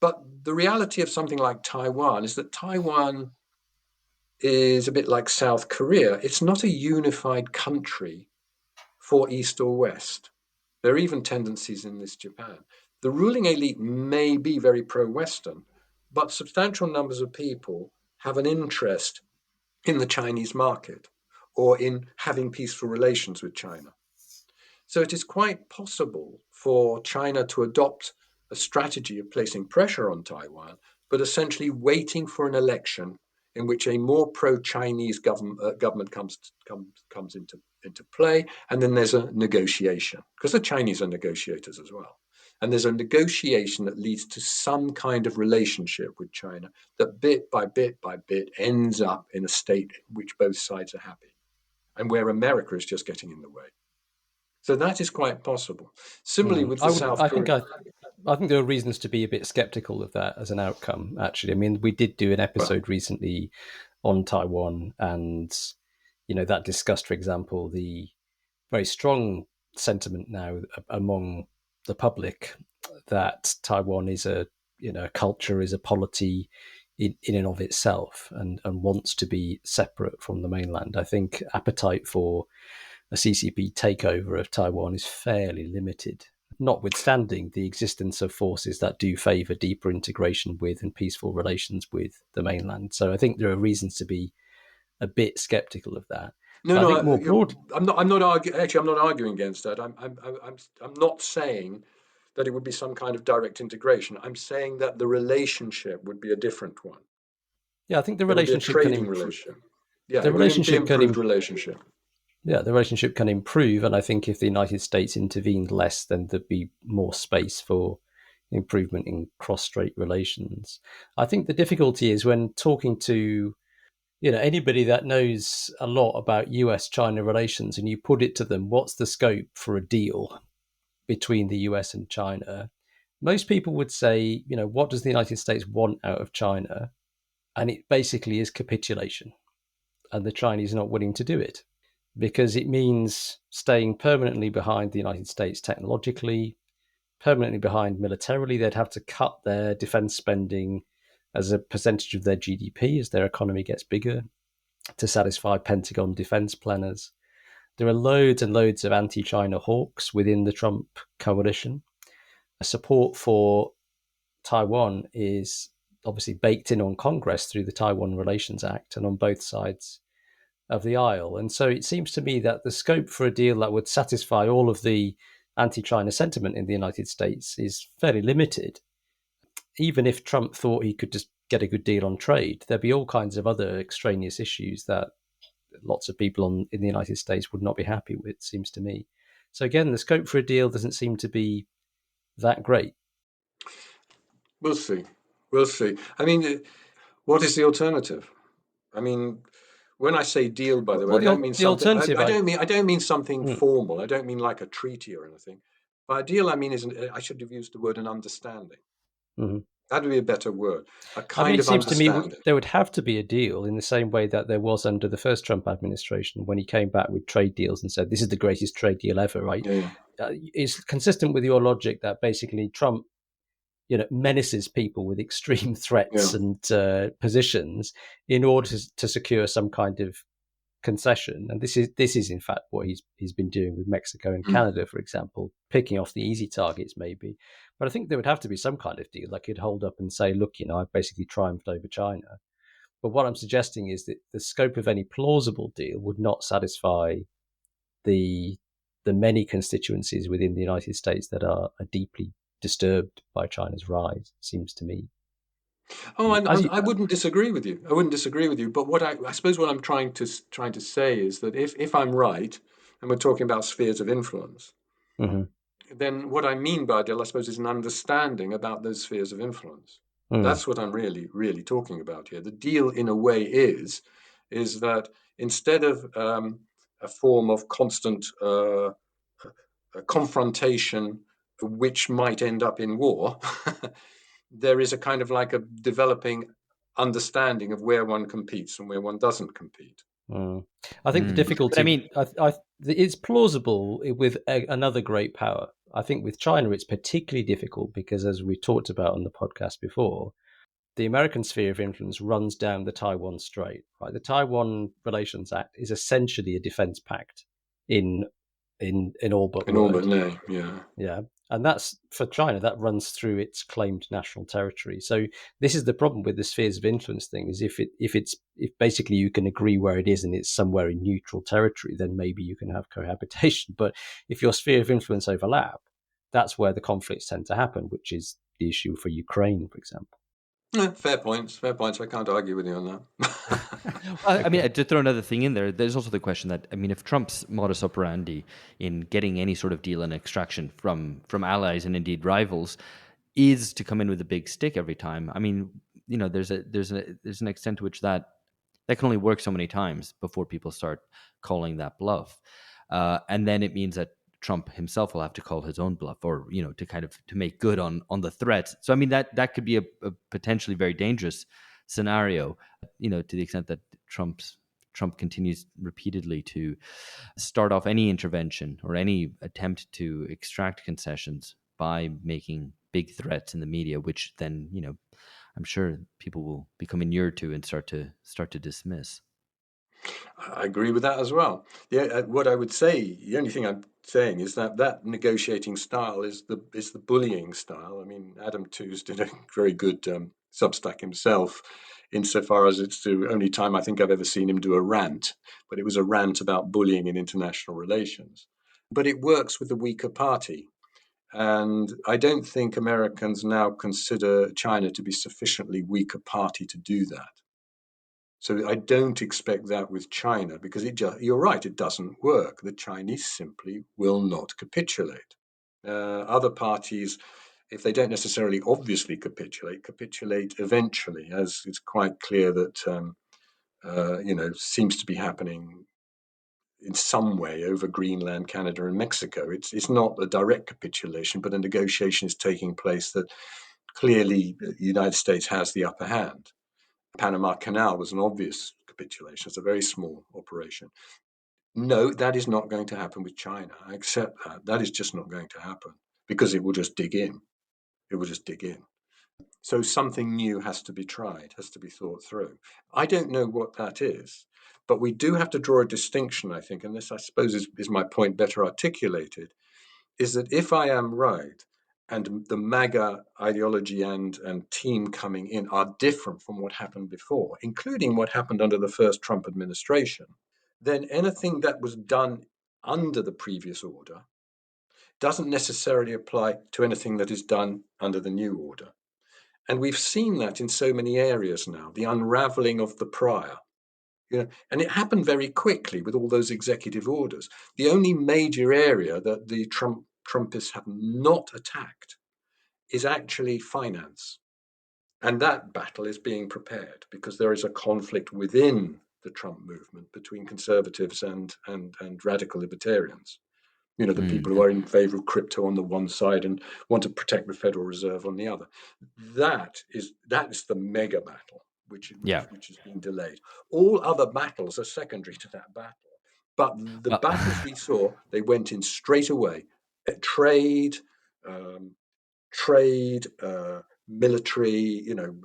But the reality of something like Taiwan is that Taiwan is a bit like South Korea. It's not a unified country for East or West. There are even tendencies in this Japan. The ruling elite may be very pro Western, but substantial numbers of people have an interest in the Chinese market or in having peaceful relations with China. So it is quite possible for China to adopt a strategy of placing pressure on Taiwan, but essentially waiting for an election in which a more pro-Chinese government comes into play, and then there's a negotiation because the Chinese are negotiators as well, and there's a negotiation that leads to some kind of relationship with China that bit by bit by bit ends up in a state in which both sides are happy, and where America is just getting in the way. So that is quite possible. Similarly with the South Korea. I think there are reasons to be a bit skeptical of that as an outcome. Actually, I mean, we did do an Well, episode recently on Taiwan, and that discussed, for example, the very strong sentiment now among the public that Taiwan is a culture, is a polity in and of itself, and wants to be separate from the mainland. I think appetite for a CCP takeover of Taiwan is fairly limited, notwithstanding the existence of forces that do favour deeper integration with and peaceful relations with the mainland. So I think there are reasons to be a bit sceptical of that. no, But I no, think more broad. I'm not arguing. Actually, I'm not arguing against that. I'm not saying that it would be some kind of direct integration. I'm saying that the relationship would be a different one. Yeah, I think the There would be a relationship can trading improve. relationship. Yeah, The it would be relationship can improved relationship. Yeah, the relationship can improve, and I think if the United States intervened less, then there'd be more space for improvement in cross-strait relations. I think the difficulty is when talking to anybody that knows a lot about US-China relations, and you put it to them, what's the scope for a deal between the US and China? Most people would say, what does the United States want out of China? And it basically is capitulation, and the Chinese are not willing to do it, because it means staying permanently behind the United States technologically, permanently behind militarily. They'd have to cut their defense spending as a percentage of their GDP as their economy gets bigger to satisfy Pentagon defense planners. There are loads and loads of anti China hawks within the Trump coalition. Support for Taiwan is obviously baked in on Congress through the Taiwan Relations Act and on both sides of the aisle. And so it seems to me that the scope for a deal that would satisfy all of the anti-China sentiment in the United States is fairly limited. Even if Trump thought he could just get a good deal on trade, there'd be all kinds of other extraneous issues that lots of people in the United States would not be happy with, seems to me. So again, the scope for a deal doesn't seem to be that great. We'll see. We'll see. I mean, what is the alternative? I mean, when I say deal, by the way, Well, I don't mean the something. alternative, I don't mean something Hmm. formal. I don't mean like a treaty or anything. By a deal, I mean I should have used the word an understanding. Mhm. That would be a better word. A I mean, kind it of seems to me understanding. there would have to be a deal in the same way that there was under the first Trump administration when he came back with trade deals and said, this is the greatest trade deal ever, right? Yeah, It's consistent with your logic that basically Trump, menaces people with extreme yeah, threats and positions in order to secure some kind of concession. And this is in fact what he's been doing with Mexico and mm. Canada, for example, picking off the easy targets maybe. But I think there would have to be some kind of deal that could hold up and say, look, I've basically triumphed over China. But what I'm suggesting is that the scope of any plausible deal would not satisfy the the many constituencies within the United States that are deeply disturbed by China's rise. Seems to me. Oh, As you, I wouldn't disagree with you. I wouldn't disagree with you. But what I suppose what I'm trying to say is that if I'm right, and we're talking about spheres of influence, Mhm, then what I mean by deal, I suppose, is an understanding about those spheres of influence. mm, That's what I'm really talking about here. The deal, in a way, is that instead of a form of constant confrontation, which might end up in war, there is a kind of like a developing understanding of where one competes and where one doesn't compete. mm. I think the Mm. But I difficulty, mean, it's plausible with another great power. I think with China, it's particularly difficult because, as we talked about on the podcast before, the American sphere of influence runs down the Taiwan Strait. Right, the Taiwan Relations Act is essentially a defense pact in in all but In all but word. nay, yeah. Yeah. And that's for China, that runs through its claimed national territory. So this is the problem with the spheres of influence thing is if basically you can agree where it is and it's somewhere in neutral territory, then maybe you can have cohabitation. But if your sphere of influence overlap, that's where the conflicts tend to happen, which is the issue for Ukraine, for example. Fair points, fair points. I can't argue with you on that. well, I mean, Okay. to throw another thing in there, there's also the question that I mean, if Trump's modus operandi in getting any sort of deal and extraction from allies and indeed rivals is to come in with a big stick every time. I mean, there's an extent to which that can only work so many times before people start calling that bluff, and then it means that Trump himself will have to call his own bluff, or to kind of to make good on the threats. So I mean that could be a potentially very dangerous scenario, to the extent that Trump continues repeatedly to start off any intervention or any attempt to extract concessions by making big threats in the media, which then I'm sure people will become inured to and start to dismiss. I agree with that as well. Yeah, what I would say, the only thing I'm saying is that that negotiating style is the bullying style. I mean, Adam Tooze did a very good Substack himself, insofar as it's the only time I think I've ever seen him do a rant, but it was a rant about bullying in international relations. But it works with the weaker party. And I don't think Americans now consider China to be sufficiently weaker party to do that. So I don't expect that with China because you're right, it doesn't work. The Chinese simply will not capitulate. Other parties, if they don't necessarily obviously capitulate eventually, as it's quite clear that seems to be happening in some way over Greenland, Canada, and Mexico. It's not a direct capitulation, but a negotiation is taking place that clearly the United States has the upper hand. Panama Canal was an obvious capitulation. It's a very small operation. No, that is not going to happen with China. I accept that. That is just not going to happen because it will just dig in. It will just dig in. So something new has to be tried, has to be thought through. I don't know what that is, but we do have to draw a distinction, I think, and this, I suppose, is my point better articulated, is that if I am right, and the MAGA ideology and team coming in are different from what happened before, including what happened under the first Trump administration, then anything that was done under the previous order doesn't necessarily apply to anything that is done under the new order. And we've seen that in so many areas now, the unraveling of the prior. And it happened very quickly with all those executive orders. The only major area that the Trumpists have not attacked is actually finance. And that battle is being prepared because there is a conflict within the Trump movement between conservatives and radical libertarians. You know, the people who are in favor of crypto on the one side and want to protect the Federal Reserve on the other. That is the mega battle, which has been delayed. All other battles are secondary to that battle. But the battles we saw, they went in straight away. Trade, military, you know,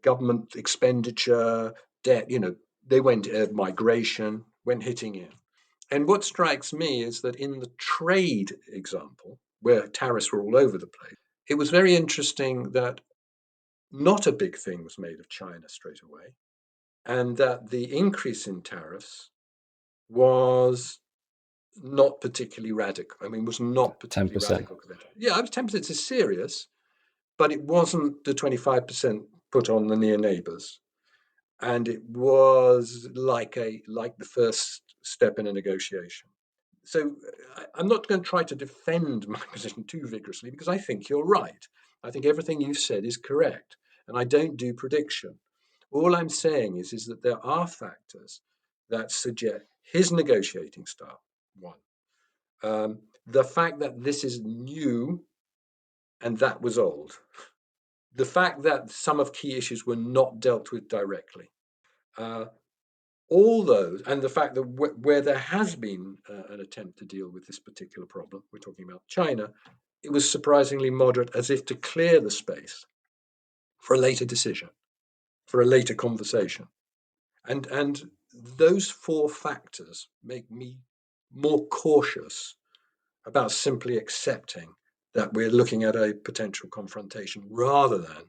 government expenditure, debt, you know, they went migration, went hitting in. And what strikes me is that in the trade example, where tariffs were all over the place, it was very interesting that not a big thing was made of China straight away, and that the increase in tariffs was not particularly radical. I mean, was not particularly 10%. radical. Yeah, I was 10% is serious, but it wasn't the 25% put on the near neighbors. And it was like the first step in a negotiation. So I'm not going to try to defend my position too vigorously because I think you're right. I think everything you've said is correct, and I don't do prediction. All I'm saying is that there are factors that suggest his negotiating style. One, the fact that this is new and that was old. The fact that some of key issues were not dealt with directly. All those, and the fact that where there has been an attempt to deal with this particular problem, we're talking about China, it was surprisingly moderate, as if to clear the space for a later decision, for a later conversation. And those four factors make me more cautious about simply accepting that we're looking at a potential confrontation rather than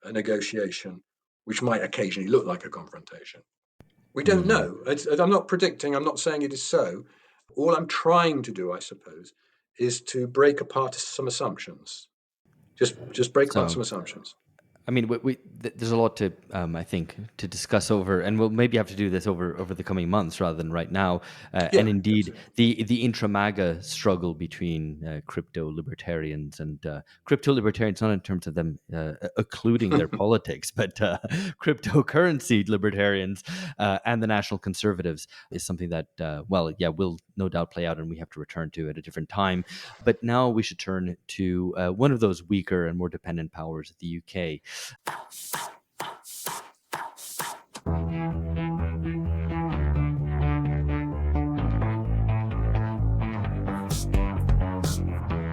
a negotiation, which might occasionally look like a confrontation. We don't know. I'm not predicting. I'm not saying it is so. All I'm trying to do, I suppose, is to break apart some assumptions. Just break apart some assumptions. I mean, there's a lot to, I think, to discuss over, and we'll maybe have to do this over the coming months rather than right now. And indeed, the intra-MAGA struggle between crypto libertarians and crypto libertarians, not in terms of them occluding their politics, but cryptocurrency libertarians and the national conservatives is something that, will no doubt play out, and we have to return to at a different time. But now we should turn to one of those weaker and more dependent powers, the UK.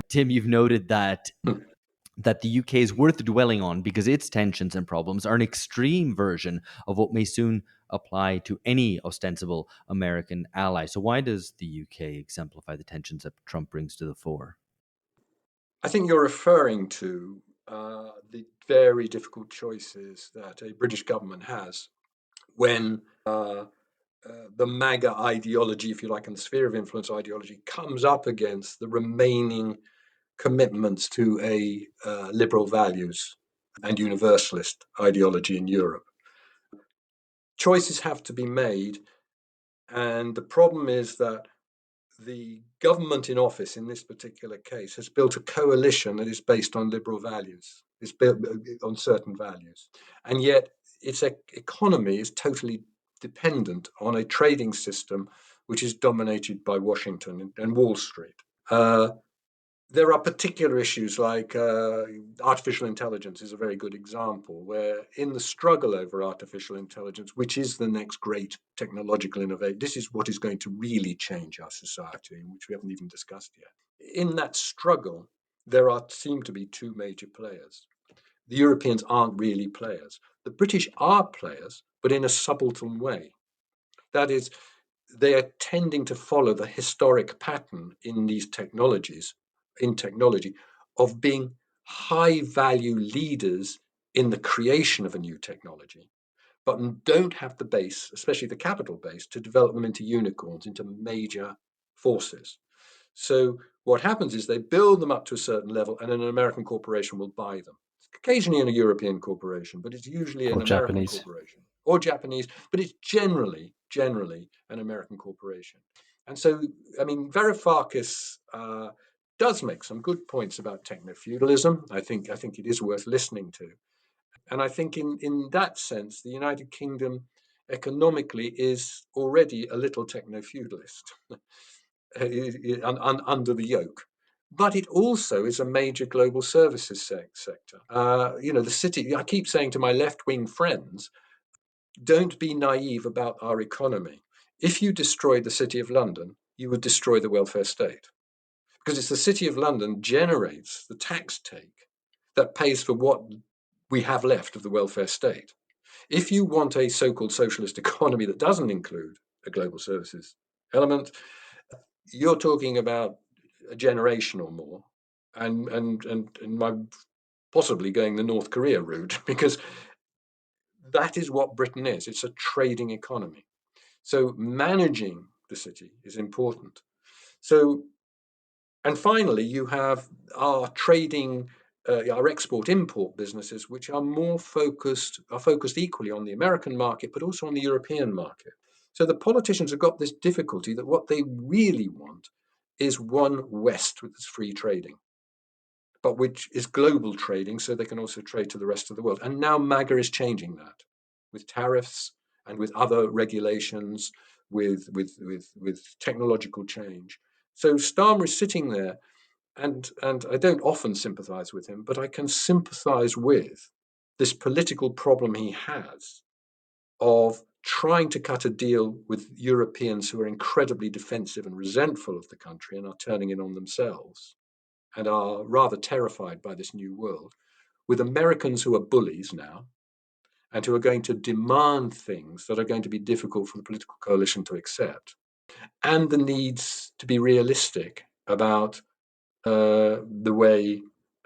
Tim, you've noted that the UK is worth dwelling on because its tensions and problems are an extreme version of what may soon apply to any ostensible American ally. So why does the UK exemplify the tensions that Trump brings to the fore? I think you're referring to the very difficult choices that a British government has when the MAGA ideology, if you like, and the sphere of influence ideology comes up against the remaining commitments to a liberal values and universalist ideology in Europe. Choices have to be made, and the problem is that the government in office in this particular case has built a coalition that is based on liberal values. It's built on certain values, and yet its economy is totally dependent on a trading system which is dominated by Washington and Wall Street. There are particular issues like artificial intelligence is a very good example, where in the struggle over artificial intelligence, which is the next great technological innovation, this is what is going to really change our society, which we haven't even discussed yet. In that struggle, there seem to be two major players. The Europeans aren't really players. The British are players, but in a subaltern way. That is, they are tending to follow the historic pattern in these technologies, in technology, of being high value leaders in the creation of a new technology, but don't have the base, especially the capital base, to develop them into unicorns, into major forces. So what happens is they build them up to a certain level, and an American corporation will buy them. Occasionally in a European corporation, but it's usually an American corporation or Japanese, but it's generally an American corporation. And so, I mean, Varoufakis does make some good points about techno-feudalism. I think it is worth listening to. And I think in that sense, the United Kingdom economically is already a little techno-feudalist under the yoke. But it also is a major global services sector. The city, I keep saying to my left-wing friends, don't be naive about our economy. If you destroyed the City of London, you would destroy the welfare state. Because it's the City of London generates the tax take that pays for what we have left of the welfare state. If you want a so-called socialist economy that doesn't include a global services element, you're talking about a generation or more, and possibly going the North Korea route, because that is what Britain is. It's a trading economy. So managing the city is important. So, and finally, you have our trading, our export-import businesses, which are focused equally on the American market, but also on the European market. So the politicians have got this difficulty that what they really want is one West with its free trading, but which is global trading, so they can also trade to the rest of the world. And now MAGA is changing that with tariffs and with other regulations, with technological change. So Starmer is sitting there, and I don't often sympathize with him, but I can sympathize with this political problem he has of trying to cut a deal with Europeans who are incredibly defensive and resentful of the country and are turning in on themselves and are rather terrified by this new world, with Americans who are bullies now and who are going to demand things that are going to be difficult for the political coalition to accept, and the needs to be realistic about the way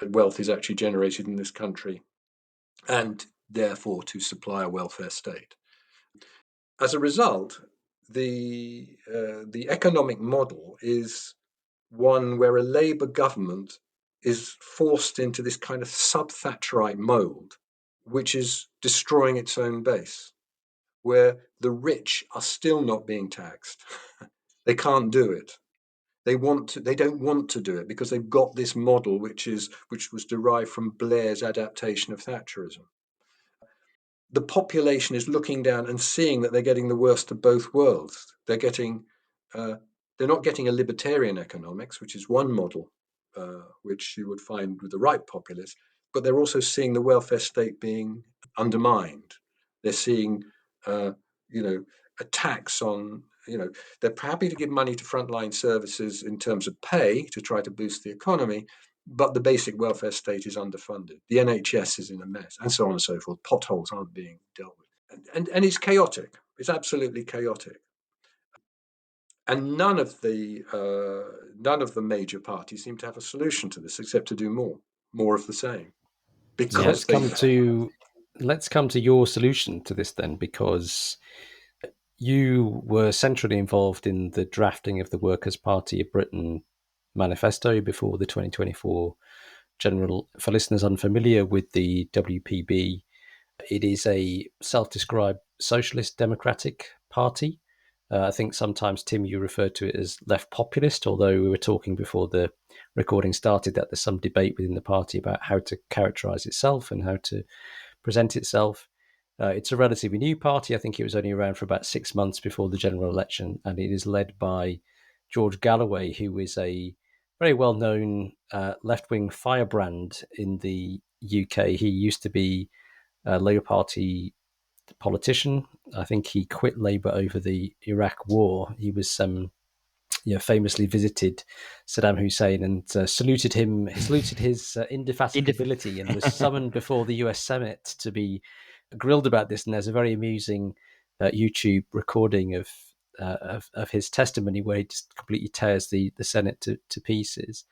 wealth is actually generated in this country, and therefore to supply a welfare state. As a result, the economic model is one where a Labour government is forced into this kind of sub-Thatcherite mold, which is destroying its own base, where the rich are still not being taxed. They can't do it. They don't want to do it because they've got this model which was derived from Blair's adaptation of Thatcherism. The population is looking down and seeing that they're getting the worst of both worlds. They're not getting a libertarian economics, which is one model, which you would find with the right populace, but they're also seeing the welfare state being undermined. They're seeing, a tax on, they're happy to give money to frontline services in terms of pay to try to boost the economy, but the basic welfare state is underfunded. The NHS is in a mess, and so on and so forth. Potholes aren't being dealt with, and it's chaotic. It's absolutely chaotic. And none of the major parties seem to have a solution to this except to do more of the same, So because they. let's come to your solution to this then, because you were centrally involved in the drafting of the Workers' Party of Britain manifesto before the 2024 general. For listeners unfamiliar with the WPB, it is a self-described socialist democratic party. I think sometimes, Tim, you referred to it as left populist, although we were talking before the recording started that there's some debate within the party about how to characterize itself and how to present itself. It's a relatively new party. I think it was only around for about 6 months before the general election, and it is led by George Galloway, who is a very well-known left-wing firebrand in the UK. He used to be a Labour Party politician. I think he quit Labour over the Iraq War. He was famously visited Saddam Hussein and saluted his indefatigability, and was summoned before the US Senate to be grilled about this. And there's a very amusing YouTube recording of his testimony where he just completely tears the Senate to pieces.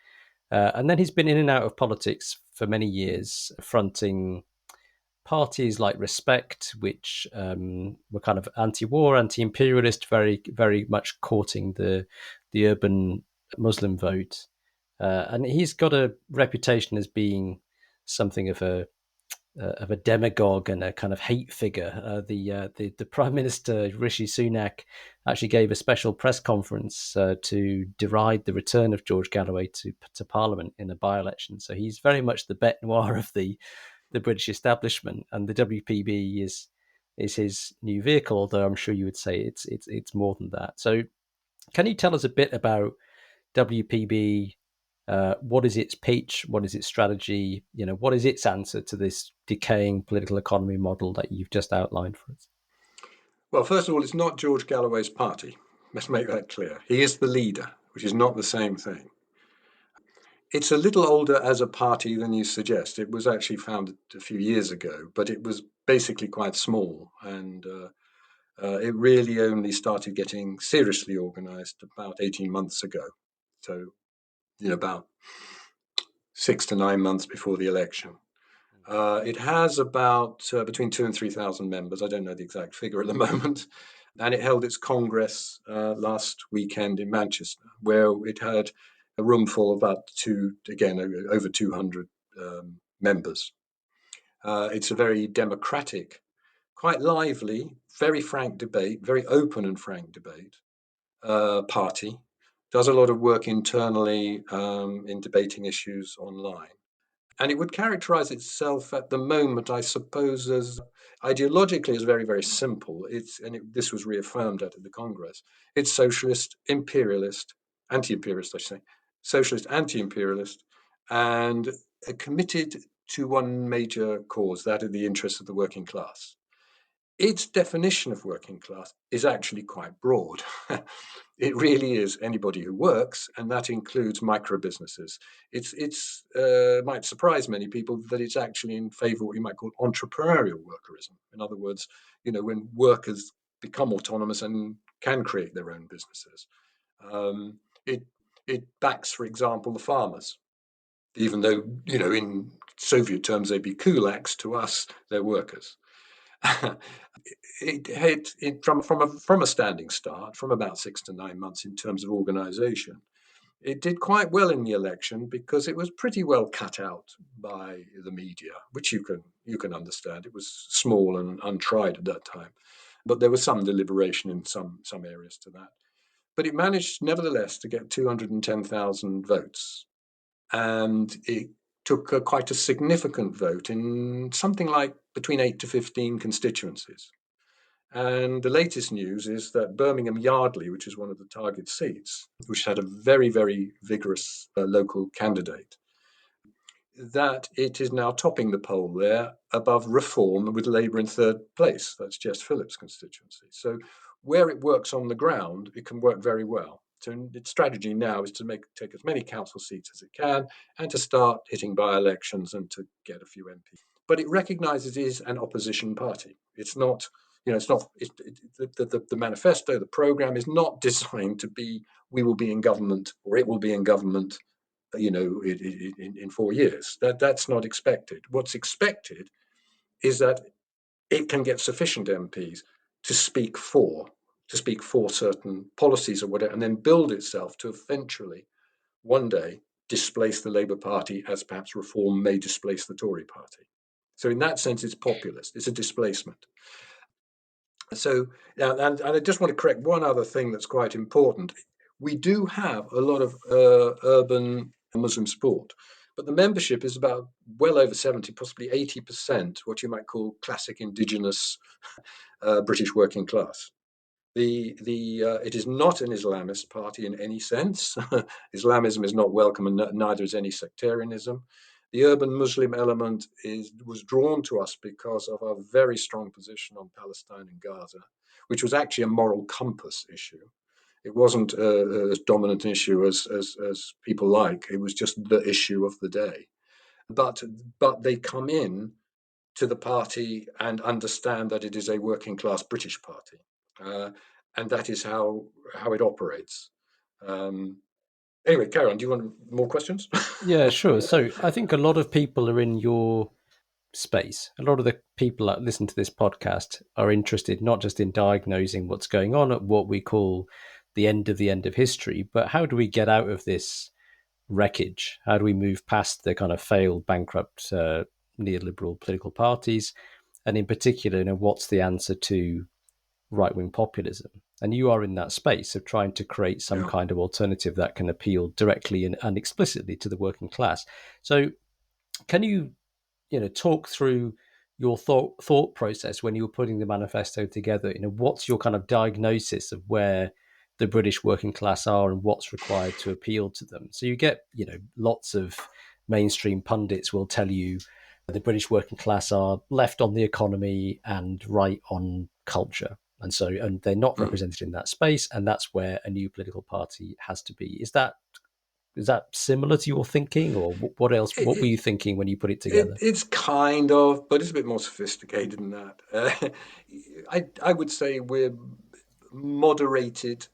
And then he's been in and out of politics for many years, fronting parties like Respect, which were kind of anti-war, anti-imperialist, very, very much courting the urban Muslim vote. And he's got a reputation as being something of a demagogue and a kind of hate figure. The Prime Minister Rishi Sunak actually gave a special press conference to deride the return of George Galloway to Parliament in a by-election. So he's very much the bête noire of the the British establishment, and the WPB is his new vehicle. Although I'm sure you would say it's more than that. So, can you tell us a bit about WPB? What is its pitch? What is its strategy? What is its answer to this decaying political economy model that you've just outlined for us? Well, first of all, it's not George Galloway's party. Let's make that clear. He is the leader, which is not the same thing. It's a little older as a party than you suggest. It was actually founded a few years ago, but it was basically quite small, and it really only started getting seriously organised about 18 months ago. So, about 6 to 9 months before the election. It has about between 2,000 and 3,000 members. I don't know the exact figure at the moment. And it held its congress last weekend in Manchester, where it had a room full of about over 200 members. It's a very democratic, quite lively, very frank debate, very open and frank debate party. Does a lot of work internally in debating issues online. And it would characterize itself at the moment, I suppose, as ideologically as very, very simple. This was reaffirmed at the Congress. It's socialist, imperialist, anti-imperialist, I should say, socialist, anti-imperialist, and committed to one major cause, that of the interests of the working class. Its definition of working class is actually quite broad. It really is anybody who works, and that includes micro businesses. It's might surprise many people that it's actually in favour of what you might call entrepreneurial workerism. In other words, when workers become autonomous and can create their own businesses. Um, it it backs, for example, the farmers, even though in Soviet terms they'd be kulaks. To us, they're workers. From a standing start, from about 6 to 9 months in terms of organisation. It did quite well in the election because it was pretty well cut out by the media, which you can understand. It was small and untried at that time, but there was some deliberation in some areas to that. But it managed, nevertheless, to get 210,000 votes, and it took quite a significant vote in something like between 8 to 15 constituencies. And the latest news is that Birmingham Yardley, which is one of the target seats, which had a very, very vigorous local candidate, that it is now topping the poll there above Reform, with Labour in third place. That's Jess Phillips' constituency. So where it works on the ground, it can work very well. So its strategy now is to take as many council seats as it can and to start hitting by-elections and to get a few MPs. But it recognises it is an opposition party. It's not, the manifesto, the programme is not designed to be, we will be in government or it will be in government, in 4 years. That's not expected. What's expected is that it can get sufficient MPs to speak for certain policies or whatever, and then build itself to eventually, one day, displace the Labour Party, as perhaps Reform may displace the Tory Party. So in that sense, it's populist. It's a displacement. So, and I just want to correct one other thing that's quite important. We do have a lot of urban Muslim support, but the membership is about well over 70, possibly 80%, what you might call classic indigenous British working class. It is not an Islamist party in any sense. Islamism is not welcome, and neither is any sectarianism. The urban Muslim element was drawn to us because of our very strong position on Palestine and Gaza, which was actually a moral compass issue. It wasn't as dominant an issue as people like. It was just the issue of the day. But they come in to the party and understand that it is a working class British party. And that is how it operates. Anyway, carry on. Do you want more questions? Yeah, sure. So I think a lot of people are in your space. A lot of the people that listen to this podcast are interested not just in diagnosing what's going on at what we call the end of history, but how do we get out of this wreckage? How do we move past the kind of failed, bankrupt neoliberal political parties? And in particular, what's the answer to right-wing populism? And you are in that space of trying to create some kind of alternative that can appeal directly and explicitly to the working class. So can you talk through your thought process when you were putting the manifesto together. What's your kind of diagnosis of where the British working class are and what's required to appeal to them? So you get, lots of mainstream pundits will tell you the British working class are left on the economy and right on culture. And they're not represented in that space, and that's where a new political party has to be. Is that similar to your thinking, or what else? What were It, you thinking when you put it it, together? it's kind of, but it's a bit more sophisticated than that. I would say we're moderated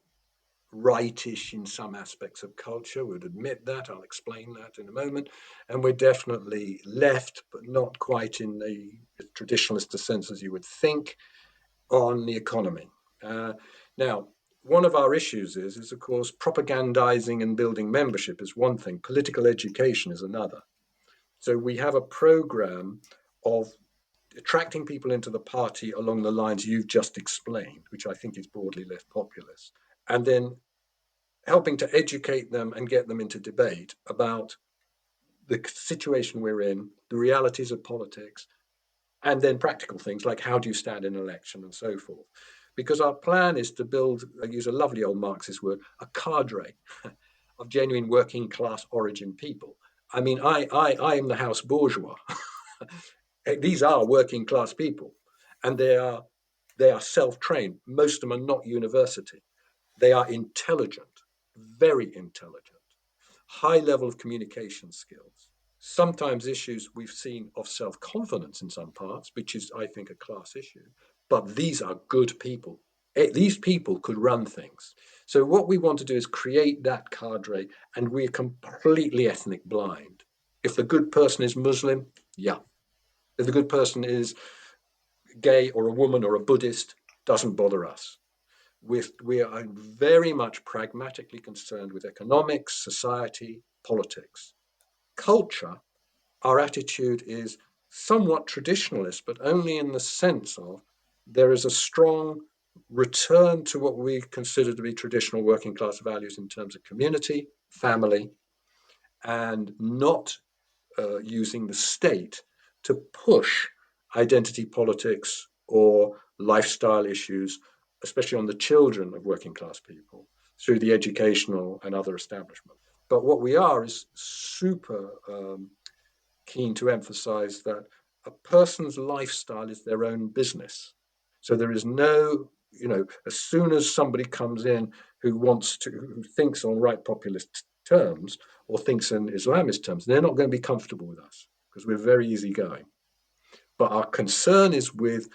rightish in some aspects of culture. Would admit that. I'll explain that in a moment. And we're definitely left, but not quite in the traditionalist sense as you would think, on the economy. Now, one of our issues is of course propagandizing and building membership is one thing. Political education is another. So we have a program of attracting people into the party along the lines you've just explained, which I think is broadly left populist, and then helping to educate them and get them into debate about the situation we're in, the realities of politics, and then practical things like how do you stand in an election and so forth. Because our plan is to build, I use a lovely old Marxist word, a cadre of genuine working class origin people. I mean, I am the house bourgeois. These are working class people, and they are self-trained. Most of them are not university. They are intelligent, very intelligent, high level of communication skills. Sometimes issues we've seen of self-confidence in some parts, which is, I think, a class issue. But these are good people. These people could run things. So what we want to do is create that cadre, and we're completely ethnic blind. If the good person is Muslim, yeah. If the good person is gay or a woman or a Buddhist, doesn't bother us. We are very much pragmatically concerned with economics, society, politics. Culture, our attitude is somewhat traditionalist, but only in the sense of there is a strong return to what we consider to be traditional working class values in terms of community, family, and not using the state to push identity politics or lifestyle issues, especially on the children of working class people, through the educational and other establishment. But what we are is super keen to emphasize that a person's lifestyle is their own business. So there is no, as soon as somebody comes in who thinks on right populist terms or thinks in Islamist terms, they're not going to be comfortable with us because we're very easygoing. But our concern is with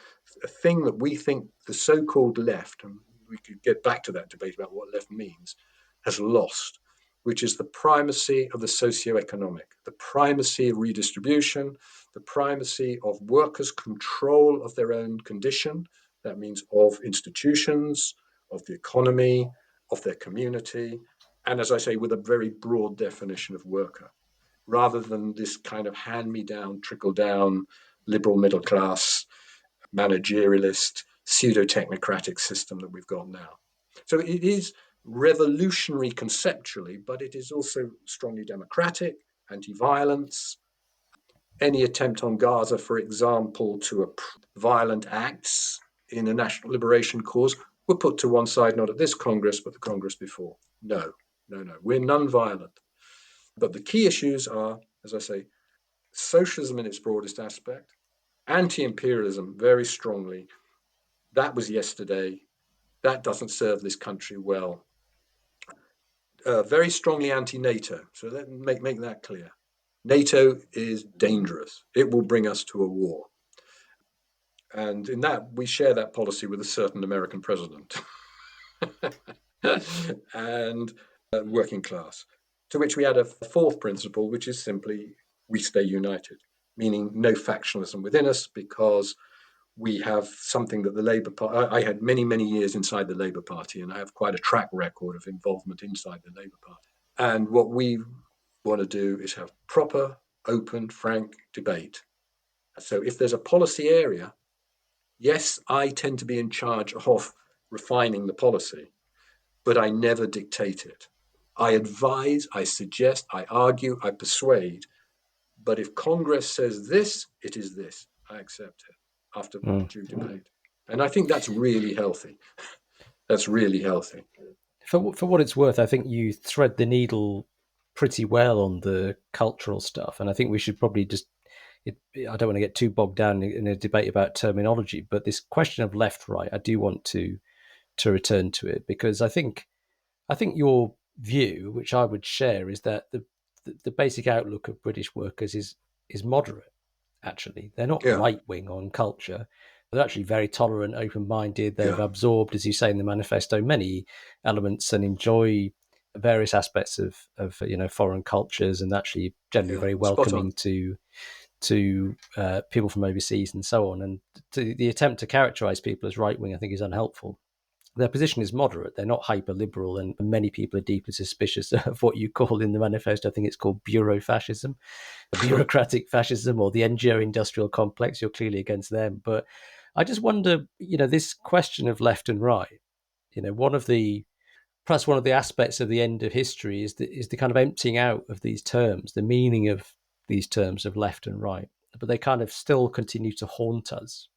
a thing that we think the so-called left, and we could get back to that debate about what left means, has lost, which is the primacy of the socio-economic, the primacy of redistribution, the primacy of workers' control of their own condition. That means of institutions, of the economy, of their community, and as I say, with a very broad definition of worker, rather than this kind of hand-me-down, trickle-down, liberal middle class, managerialist, pseudo-technocratic system that we've got now. So it is revolutionary conceptually, but it is also strongly democratic, anti-violence. Any attempt on Gaza, for example, to violent acts in a national liberation cause were put to one side, not at this Congress, but the Congress before. No, no, no. We're non-violent. But the key issues are, as I say, socialism in its broadest aspect, anti-imperialism very strongly. That was yesterday. That doesn't serve this country well. Very strongly anti-NATO. So let me make that clear. NATO is dangerous. It will bring us to a war. And in that, we share that policy with a certain American president and working class. To which we add a fourth principle, which is simply we stay united, meaning no factionalism within us, because we have something that the Labour Party, I had many, many years inside the Labour Party, and I have quite a track record of involvement inside the Labour Party. And what we want to do is have proper, open, frank debate. So if there's a policy area, yes, I tend to be in charge of refining the policy, but I never dictate it. I advise, I suggest, I argue, I persuade, But if Congress says this, it is this. I accept it after due debate. And I think that's really healthy. That's really healthy. For what it's worth, I think you thread the needle pretty well on the cultural stuff, and I think we should probably just. I don't want to get too bogged down in a debate about terminology, but this question of left right, I do want to return to it, because I think your view, which I would share, is that the basic outlook of British workers is moderate. Actually, they're not Yeah, right wing on culture. They're actually very tolerant, open minded. They've yeah, absorbed, as you say in the manifesto, many elements and enjoy various aspects of foreign cultures, and actually generally yeah. very Spot on. welcoming to people from overseas and so on. And the attempt to characterize people as right wing, I think, is unhelpful. Their position is moderate. They're not hyper liberal, and many people are deeply suspicious of what you call in the manifesto, I think it's called bureau-fascism, bureaucratic fascism, or the NGO industrial complex. You're clearly against them. But I just wonder, this question of left and right, perhaps one of the aspects of the end of history is the kind of emptying out of these terms, the meaning of these terms of left and right. But they kind of still continue to haunt us.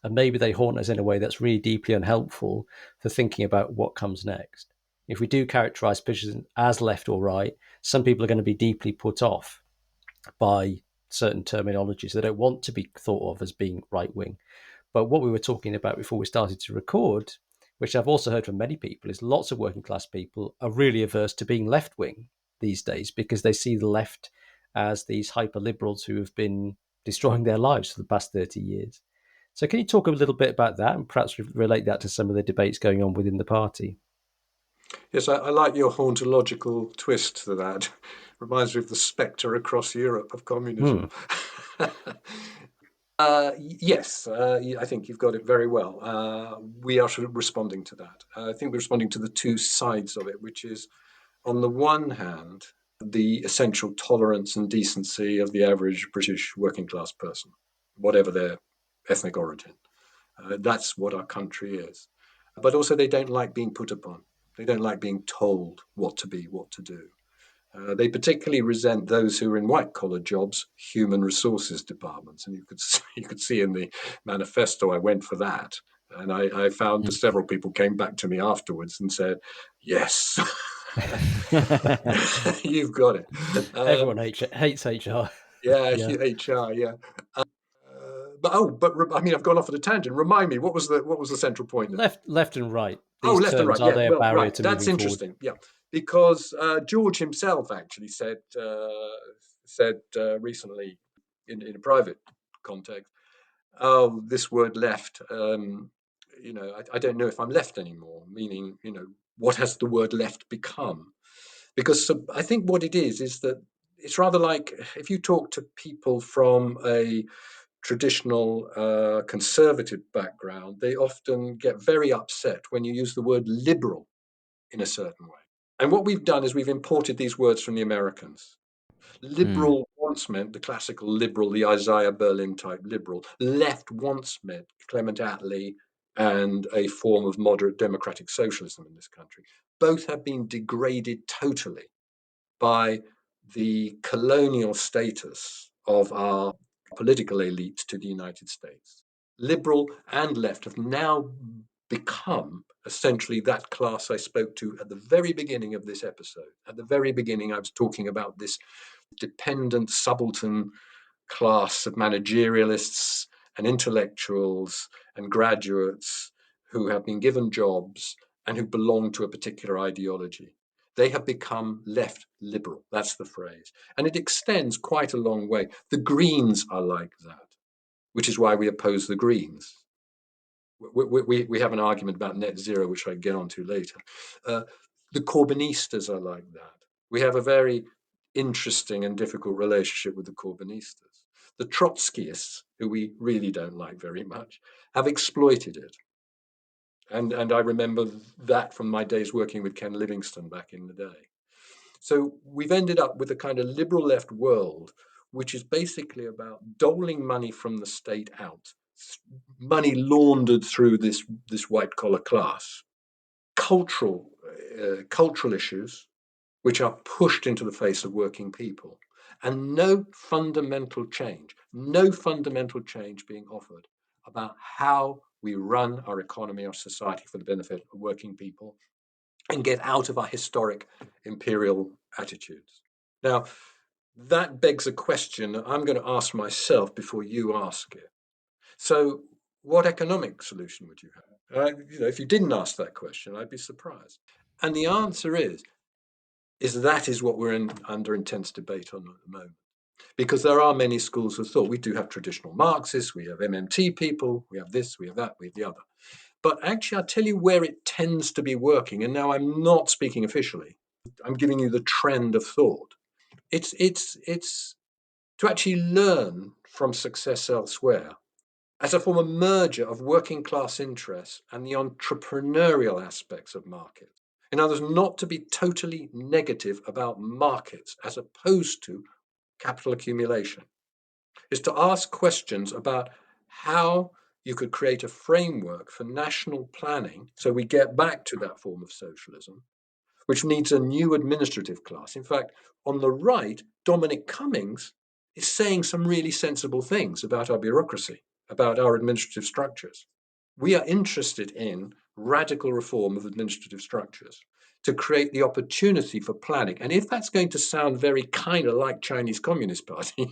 And maybe they haunt us in a way that's really deeply unhelpful for thinking about what comes next. If we do characterize positions as left or right, some people are going to be deeply put off by certain terminologies. They don't want to be thought of as being right wing. But what we were talking about before we started to record, which I've also heard from many people, is lots of working class people are really averse to being left wing these days, because they see the left as these hyper liberals who have been destroying their lives for the past 30 years. So can you talk a little bit about that, and perhaps relate that to some of the debates going on within the party? Yes, I like your hauntological twist to that. Reminds me of the spectre across Europe of communism. Hmm. Yes, I think you've got it very well. We are sort of responding to that. I think we're responding to the two sides of it, which is, on the one hand, the essential tolerance and decency of the average British working class person, whatever their ethnic origin. That's what our country is. But also, they don't like being put upon. They don't like being told what to be, what to do. They particularly resent those who are in white-collar jobs, human resources departments, and you could see in the manifesto I went for that, and I found that several people came back to me afterwards and said, "Yes, you've got it." Everyone hates HR. Yeah, Yeah. HR, yeah. But I mean, I've gone off at a tangent. Remind me, what was the central point there? Left and right. Oh, These left and terms, right. are Yeah, they a well, barrier right. to That's moving forward? interesting. Yeah, because George himself actually said recently in a private context, "Oh, this word left. I don't know if I'm left anymore." Meaning, what has the word left become? Because I think what it is that it's rather like if you talk to people from a traditional conservative background, they often get very upset when you use the word liberal in a certain way. And what we've done is we've imported these words from the Americans. Mm. Liberal once meant the classical liberal, the Isaiah Berlin type liberal. Left once meant Clement Attlee and a form of moderate democratic socialism in this country. Both have been degraded totally by the colonial status of our political elite to the United States. Liberal and left have now become essentially that class I spoke to at the very beginning of this episode. At the very beginning, I was talking about this dependent, subaltern class of managerialists and intellectuals and graduates who have been given jobs and who belong to a particular ideology. They have become left liberal. That's the phrase. And it extends quite a long way. The Greens are like that, which is why we oppose the Greens. We have an argument about net zero, which I get onto later. Uh, the Corbynistas are like that. We have a very interesting and difficult relationship with the Corbynistas. The Trotskyists, who we really don't like very much, have exploited it. And I remember that from my days working with Ken Livingstone back in the day. So we've ended up with a kind of liberal left world, which is basically about doling money from the state out, money laundered through this white collar class, cultural issues, which are pushed into the face of working people, and no fundamental change being offered about how we run our economy, our society for the benefit of working people, and get out of our historic imperial attitudes. Now, that begs a question that I'm going to ask myself before you ask it. So, what economic solution would you have? If you didn't ask that question, I'd be surprised. And the answer is that is what we're under intense debate on at the moment. Because there are many schools of thought. We do have traditional Marxists, we have MMT people, we have this, we have that, we have the other. But actually, I'll tell you where it tends to be working. And now I'm not speaking officially. I'm giving you the trend of thought. It's to actually learn from success elsewhere as a form of merger of working class interests and the entrepreneurial aspects of markets. In other words, not to be totally negative about markets as opposed to capital accumulation, is to ask questions about how you could create a framework for national planning so we get back to that form of socialism, which needs a new administrative class. In fact, on the right, Dominic Cummings is saying some really sensible things about our bureaucracy, about our administrative structures. We are interested in radical reform of administrative structures to create the opportunity for planning. And if that's going to sound very kind of like Chinese Communist Party,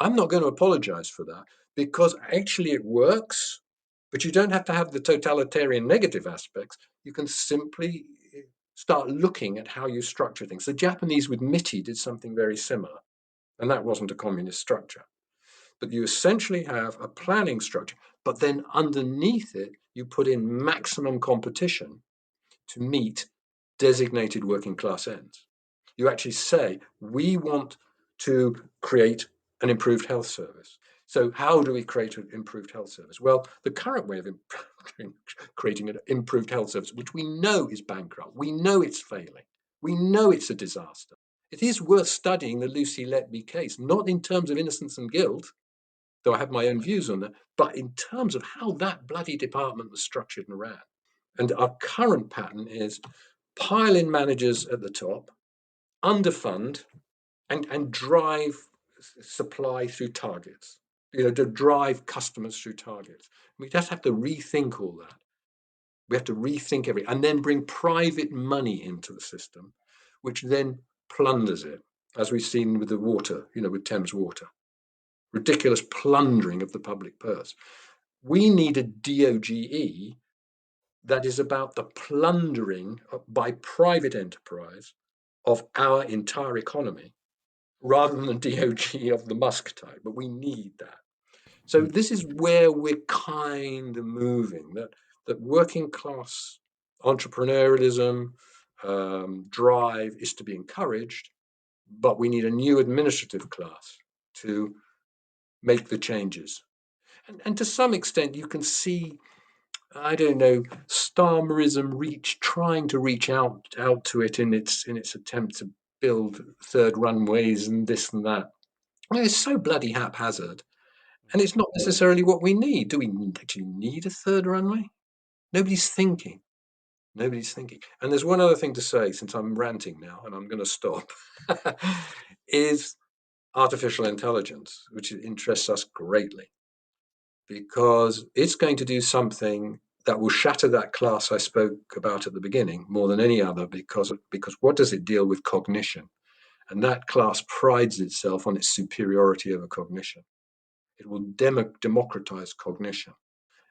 I'm not going to apologize for that because actually it works, but you don't have to have the totalitarian negative aspects. You can simply start looking at how you structure things. The Japanese with MITI did something very similar, and that wasn't a communist structure. But you essentially have a planning structure, but then underneath it, you put in maximum competition to meet designated working class ends. You actually say, we want to create an improved health service. So how do we create an improved health service? Well, the current way of creating an improved health service, which we know is bankrupt, we know it's failing, we know it's a disaster. It is worth studying the Lucy Letby case, not in terms of innocence and guilt, though I have my own views on that, but in terms of how that bloody department was structured and ran. And our current pattern is pile in managers at the top, underfund, and drive supply through targets, to drive customers through targets. We just have to rethink all that. We have to rethink everything and then bring private money into the system, which then plunders it, as we've seen with the water, with Thames Water. Ridiculous plundering of the public purse. We need a DOGE that is about the plundering by private enterprise of our entire economy, rather than the DOG of the Musk type. But we need that. So this is where we're kind of moving, that working class entrepreneurialism drive is to be encouraged, but we need a new administrative class to make the changes. And to some extent, you can see, I don't know, Starmerism trying to reach out to it in its attempt to build third runways and this and that. I mean, it's so bloody haphazard, and it's not necessarily what we need. Do we actually need a third runway? Nobody's thinking. Nobody's thinking. And there's one other thing to say, since I'm ranting now, and I'm going to stop, is artificial intelligence, which interests us greatly, because it's going to do something that will shatter that class I spoke about at the beginning more than any other, because what does it deal with? Cognition. And that class prides itself on its superiority over cognition. It will democratize cognition,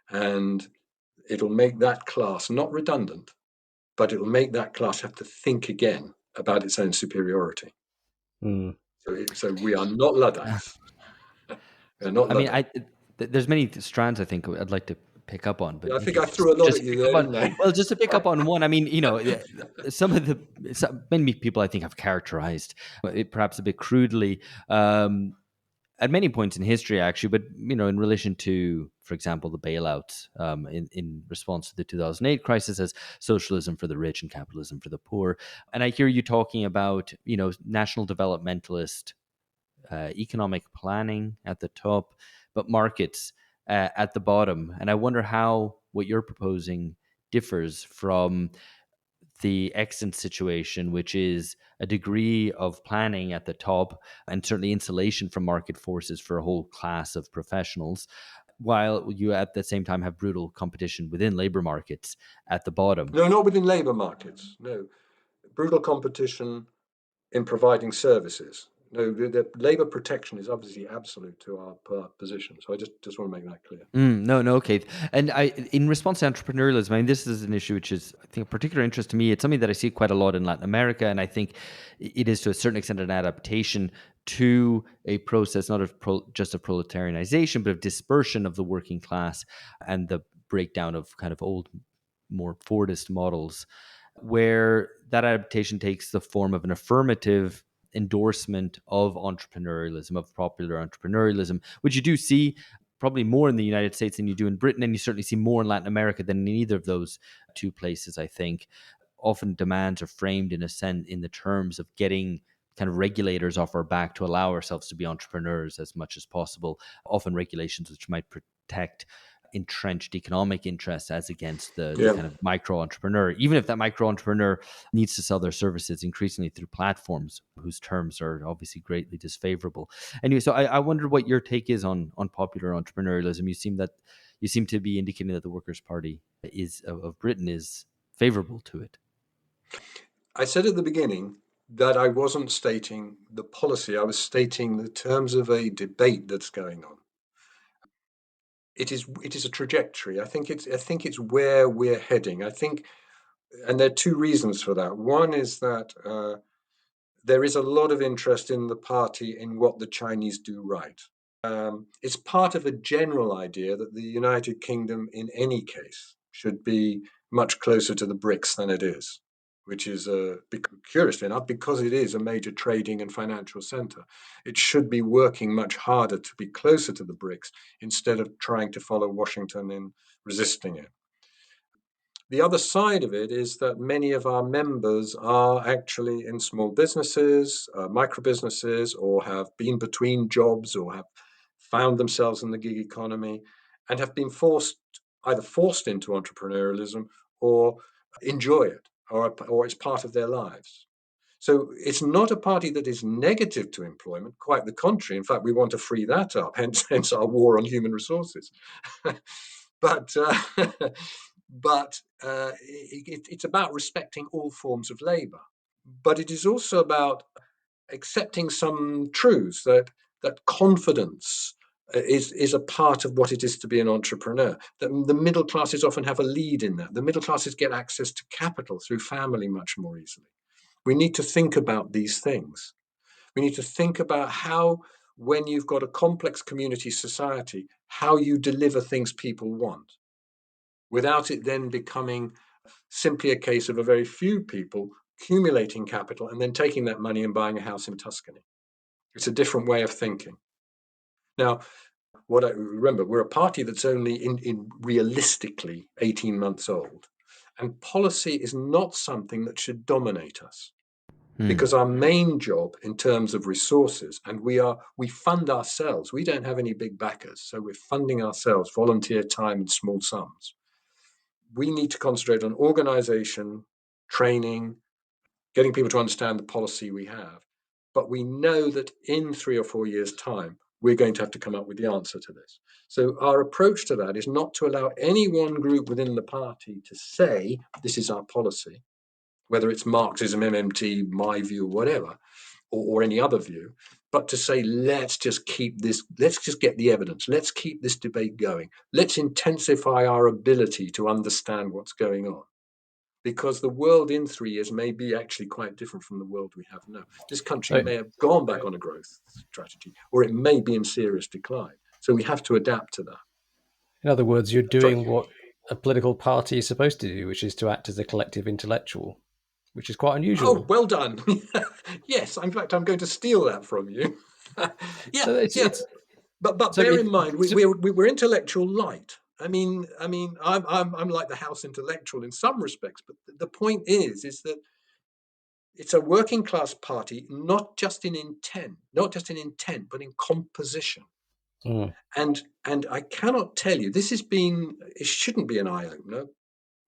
and it'll make that class not redundant, but it'll make that class have to think again about its own superiority. Mm. So we are not Luddites. We're not Luddites. There's many strands I think I'd like to pick up on, but I think I threw a lot at you there, didn't I? Well, just to pick up on one, many people I think have characterized it perhaps a bit crudely at many points in history, actually, but in relation to, for example, the bailouts in response to the 2008 crisis, as socialism for the rich and capitalism for the poor. And I hear you talking about national developmentalist economic planning at the top, but markets at the bottom. And I wonder how what you're proposing differs from the extant situation, which is a degree of planning at the top and certainly insulation from market forces for a whole class of professionals, while you at the same time have brutal competition within labor markets at the bottom. No, not within labour markets. No, brutal competition in providing services. No, the labour protection is obviously absolute to our position. So I just want to make that clear. No, okay. And in response to entrepreneurialism, I mean, this is an issue which is, I think, of particular interest to me. It's something that I see quite a lot in Latin America, and I think it is to a certain extent an adaptation to a process not of just of proletarianization, but of dispersion of the working class and the breakdown of kind of old, more Fordist models, where that adaptation takes the form of an affirmative endorsement of entrepreneurialism, of popular entrepreneurialism, which you do see probably more in the United States than you do in Britain, and you certainly see more in Latin America than in either of those two places, I think. Often demands are framed in the terms of getting kind of regulators off our back to allow ourselves to be entrepreneurs as much as possible, often regulations which might protect entrenched economic interests as against the kind of micro entrepreneur, even if that micro entrepreneur needs to sell their services increasingly through platforms whose terms are obviously greatly disfavorable. Anyway, so I wonder what your take is on popular entrepreneurialism. You seem to be indicating that the Workers' Party of Britain is favorable to it. I said at the beginning that I wasn't stating the policy. I was stating the terms of a debate that's going on. It is a trajectory. I think it's where we're heading. I think, and there are two reasons for that. One is that there is a lot of interest in the party in what the Chinese do right. It's part of a general idea that the United Kingdom, in any case, should be much closer to the BRICS than it is, which is, curiously enough, because it is a major trading and financial center. It should be working much harder to be closer to the BRICS instead of trying to follow Washington in resisting it. The other side of it is that many of our members are actually in small businesses, micro businesses, or have been between jobs or have found themselves in the gig economy and have been either forced into entrepreneurialism or enjoy it, or it's part of their lives. So it's not a party that is negative to employment, quite the contrary. In fact, we want to free that up, hence our war on human resources. but it's about respecting all forms of labor. But it is also about accepting some truths that confidence is a part of what it is to be an entrepreneur. That the middle classes often have a lead in that. The middle classes get access to capital through family much more easily. We need to think about these things. We need to think about how, when you've got a complex community society, how you deliver things people want, without it then becoming simply a case of a very few people accumulating capital and then taking that money and buying a house in Tuscany. It's a different way of thinking. Now, remember, we're a party that's only in realistically 18 months old, and policy is not something that should dominate us. Because our main job in terms of resources, and we fund ourselves. We don't have any big backers, so we're funding ourselves, volunteer time in small sums. We need to concentrate on organization, training, getting people to understand the policy we have. But we know that in 3 or 4 years' time, we're going to have to come up with the answer to this. So our approach to that is not to allow any one group within the party to say, this is our policy, whether it's Marxism, MMT, my view, whatever, or any other view, but to say, let's just get the evidence. Let's keep this debate going. Let's intensify our ability to understand what's going on. Because the world in 3 years may be actually quite different from the world we have now. This country may have gone back on a growth strategy, or it may be in serious decline. So we have to adapt to that. In other words, you're doing what a political party is supposed to do, which is to act as a collective intellectual, which is quite unusual. Oh, well done. Yes, in fact, I'm going to steal that from you. But bear in mind, we're intellectual light. I'm like the house intellectual in some respects, but the point is that it's a working class party, not just in intent, but in composition. And I cannot tell you, it shouldn't be an eye opener,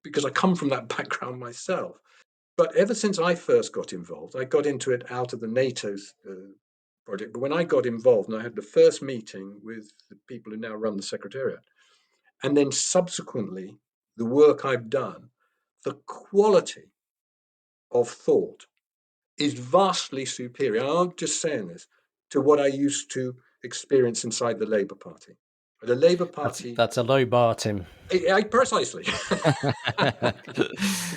because I come from that background myself. But ever since I first got involved, I got into it out of the NATO project. But when I got involved, and I had the first meeting with the people who now run the Secretariat, and then subsequently the work I've done, the quality of thought is vastly superior. And I'm just saying this to what I used to experience inside the Labour Party. The Labour Party, That's a low bar, Tim. precisely.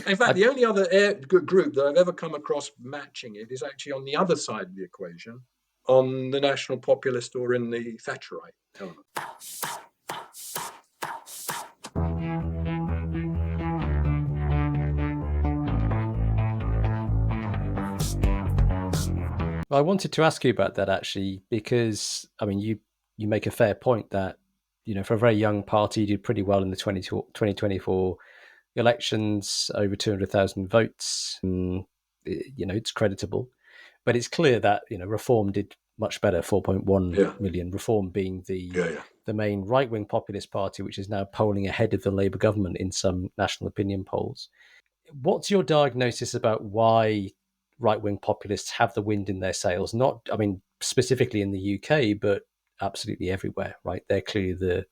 In fact, the only other group that I've ever come across matching it is actually on the other side of the equation, on the national populist or in the Thatcherite element. Well, I wanted to ask you about that actually, because I mean, you make a fair point that, you know, for a very young party, you did pretty well in the 2024 elections, over 200,000 votes. And, you know, it's creditable, but it's clear that, you know, Reform did much better, 4.1 million. Reform being the main right-wing populist party, which is now polling ahead of the Labour government in some national opinion polls. What's your diagnosis about why right-wing populists have the wind in their sails? Not, I mean, specifically in the UK, but absolutely everywhere, right? They're clearly the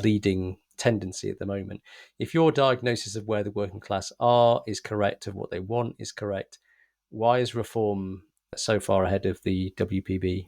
leading tendency at the moment. If your diagnosis of where the working class are is correct, of what they want is correct, why is Reform so far ahead of the WPB?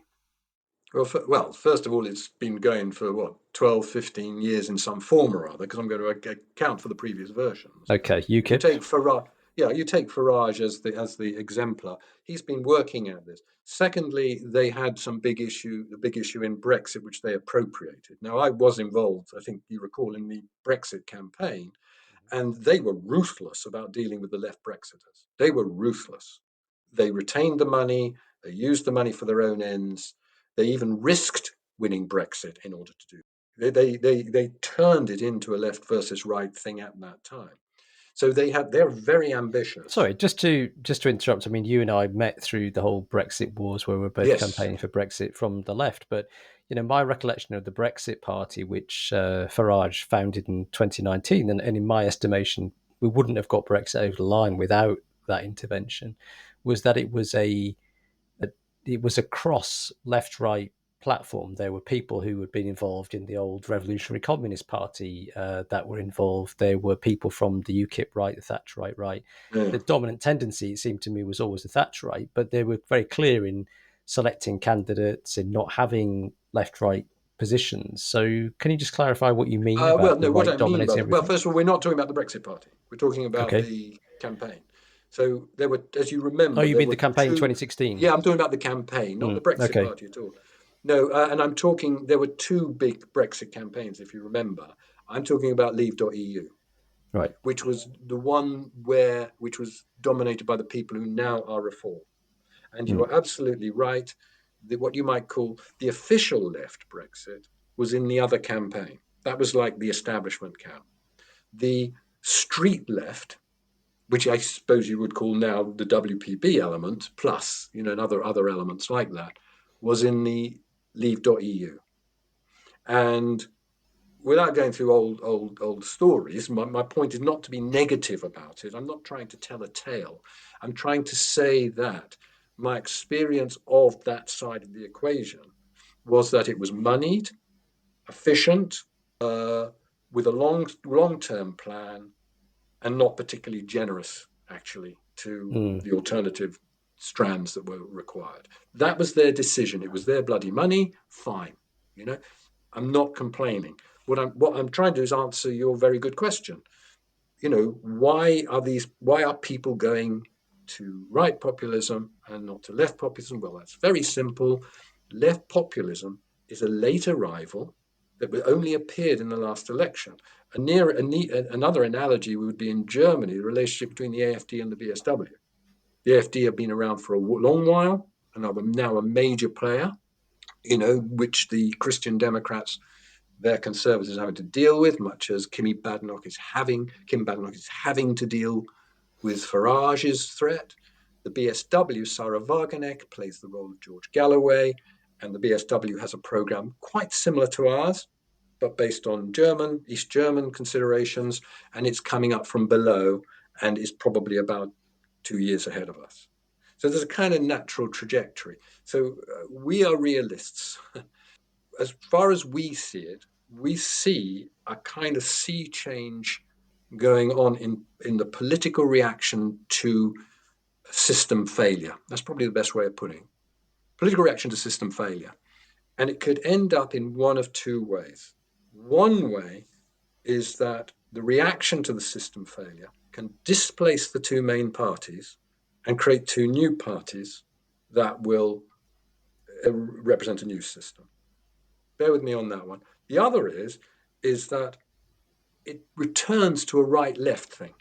Well, first of all, it's been going for 12, 15 years in some form or other, because I'm going to account for the previous versions. Okay, UKIP. You take Farage, you take Farage as the exemplar. He's been working at this. Secondly, they had the big issue in Brexit, which they appropriated. Now, I was involved, I think you recall, in the Brexit campaign, and they were ruthless about dealing with the left Brexiters. They were ruthless. They retained the money. They used the money for their own ends. They even risked winning Brexit in order to do it. They turned it into a left versus right thing at that time. So they're very ambitious. Sorry, just to interrupt. I mean, you and I met through the whole Brexit wars, where we're both campaigning for Brexit from the left. But you know, my recollection of the Brexit Party, which Farage founded in 2019, and in my estimation, we wouldn't have got Brexit over the line without that intervention, was that it was a cross left-right platform. There were people who had been involved in the old Revolutionary Communist Party that were involved. There were people from the UKIP right, the Thatcherite right. The dominant tendency, it seemed to me, was always the Thatcherite, but they were very clear in selecting candidates, in not having left-right positions. So can you just clarify what you mean about what I mean about everything? first of all, we're not talking about the Brexit Party. We're talking about the campaign. So there were, as you remember... Oh, you mean the campaign in 2016? Yeah, I'm talking about the campaign, not the Brexit Party at all. No, and I'm talking, there were two big Brexit campaigns, if you remember. I'm talking about Leave.eu, right, which was the one which was dominated by the people who now are Reform. And you are absolutely right. What you might call the official left Brexit was in the other campaign. That was like the establishment camp. The street left, which I suppose you would call now the WPB element, plus, and other elements like that, was in the Leave.eu. And without going through old stories, my point is not to be negative about it. I'm not trying to tell a tale. I'm trying to say that my experience of that side of the equation was that it was moneyed, efficient, with a long-term plan, and not particularly generous, actually, to the alternative strands that were required. That was their decision. It was their bloody money. Fine. I'm not complaining. What I'm trying to do is answer your very good question. Why are people going to right populism and not to left populism? Well, that's very simple. Left populism is a late arrival that only appeared in the last election. Another analogy would be in Germany, the relationship between the AfD and the BSW. The AfD have been around for a long while and are now a major player, which the Christian Democrats, their conservatives, are having to deal with, much as Kim Badenoch is having to deal with Farage's threat. The BSW, Sarah Wagenknecht, plays the role of George Galloway, and the BSW has a program quite similar to ours, but based on East German considerations, and it's coming up from below and is probably about 2 years ahead of us. So there's a kind of natural trajectory. So we are realists. As far as we see it, we see a kind of sea change going on in the political reaction to system failure. That's probably the best way of putting it. Political reaction to system failure. And it could end up in one of two ways. One way is that the reaction to the system failure can displace the two main parties and create two new parties that will represent a new system. Bear with me on that one. The other is that it returns to a right-left thing.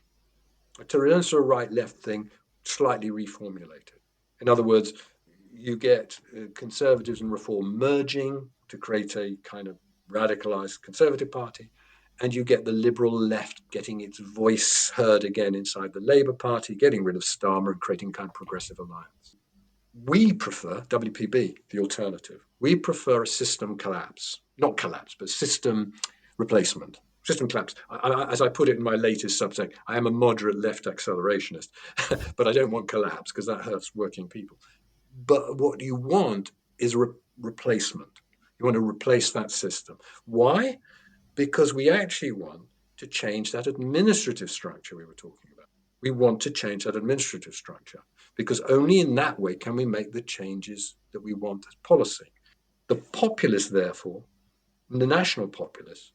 It returns to a right-left thing, slightly reformulated. In other words, you get conservatives and reform merging to create a kind of radicalized conservative party, and you get the liberal left getting its voice heard again inside the Labour Party, getting rid of Starmer and creating kind of progressive alliance. We prefer, WPB, the alternative, we prefer a system collapse. Not collapse, but system replacement. System collapse. As I put it in my latest substack, I am a moderate left accelerationist, but I don't want collapse because that hurts working people. But what you want is replacement. You want to replace that system. Why? Because we actually want to change that administrative structure we were talking about. We want to change that administrative structure because only in that way can we make the changes that we want as policy. The populace, therefore, the national populace,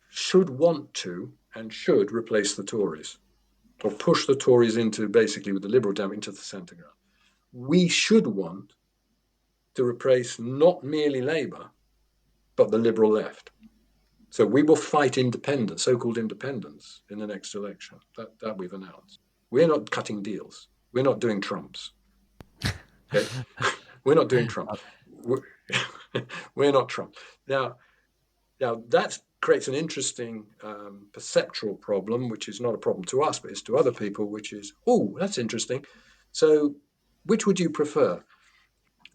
should want to and should replace the Tories or push the Tories into basically with the Liberal down into the centre ground. We should want to replace not merely Labour, but the Liberal left. So we will fight independence, so-called independence, in the next election. That we've announced. We're not cutting deals. We're not doing Trumps. Okay? We're not doing Trump. We're not Trump. Now that creates an interesting perceptual problem, which is not a problem to us, but it's to other people, which is, oh, that's interesting. So which would you prefer?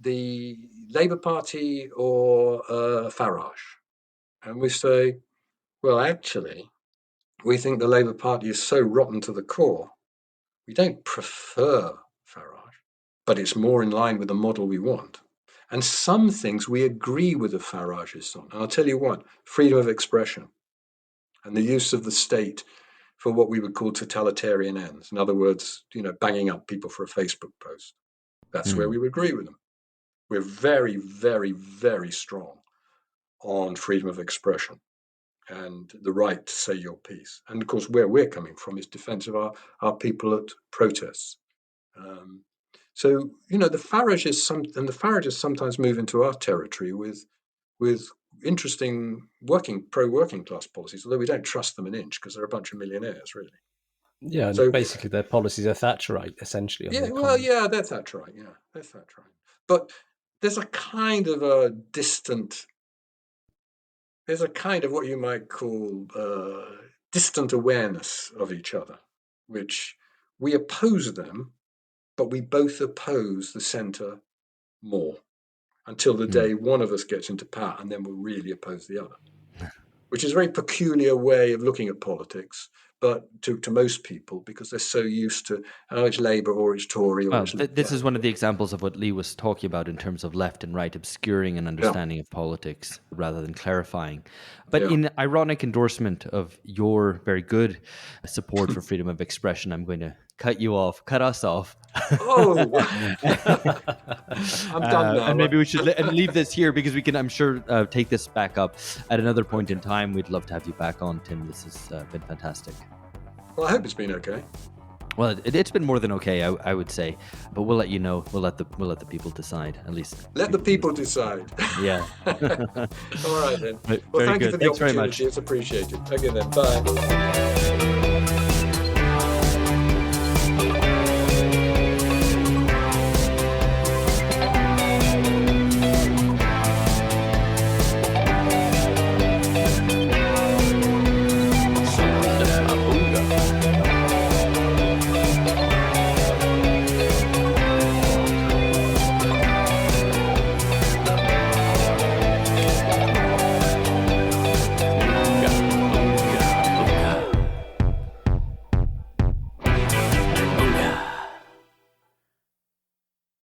The Labour Party or Farage? And we say, well, actually, we think the Labour Party is so rotten to the core. We don't prefer Farage, but it's more in line with the model we want. And some things we agree with the Farages on. And I'll tell you what, freedom of expression and the use of the state for what we would call totalitarian ends. In other words, banging up people for a Facebook post. That's where we would agree with them. We're very, very, very strong on freedom of expression and the right to say your piece. And of course, where we're coming from is defense of our people at protests. So, the Farages sometimes move into our territory with interesting pro-working class policies, although we don't trust them an inch because they're a bunch of millionaires, really. Yeah, and so basically their policies are Thatcherite, essentially. Yeah, well, yeah, that's Thatcherite. Yeah, that's Thatcherite. But there's a kind of a distant. There's a kind of what you might call distant awareness of each other, which we oppose them, but we both oppose the centre more until the day one of us gets into power, and then we'll really oppose the other, which is a very peculiar way of looking at politics, but to most people, because they're so used to, it's Labour or it's Tory. Or this is one of the examples of what Lee was talking about in terms of left and right, obscuring an understanding of politics rather than clarifying. But in ironic endorsement of your very good support for freedom of expression, I'm going to cut us off. Oh, I'm done now. And maybe we should leave this here because we can, I'm sure, take this back up at another point in time. We'd love to have you back on, Tim. This has been fantastic. Well, I hope it's been okay. Well, it's been more than okay, I would say, but we'll let you know. We'll let the people decide, at least. Let the people decide. Yeah. All right then. Right, well, thank you for the Thanks opportunity. very much. It's appreciated. Okay then. Bye.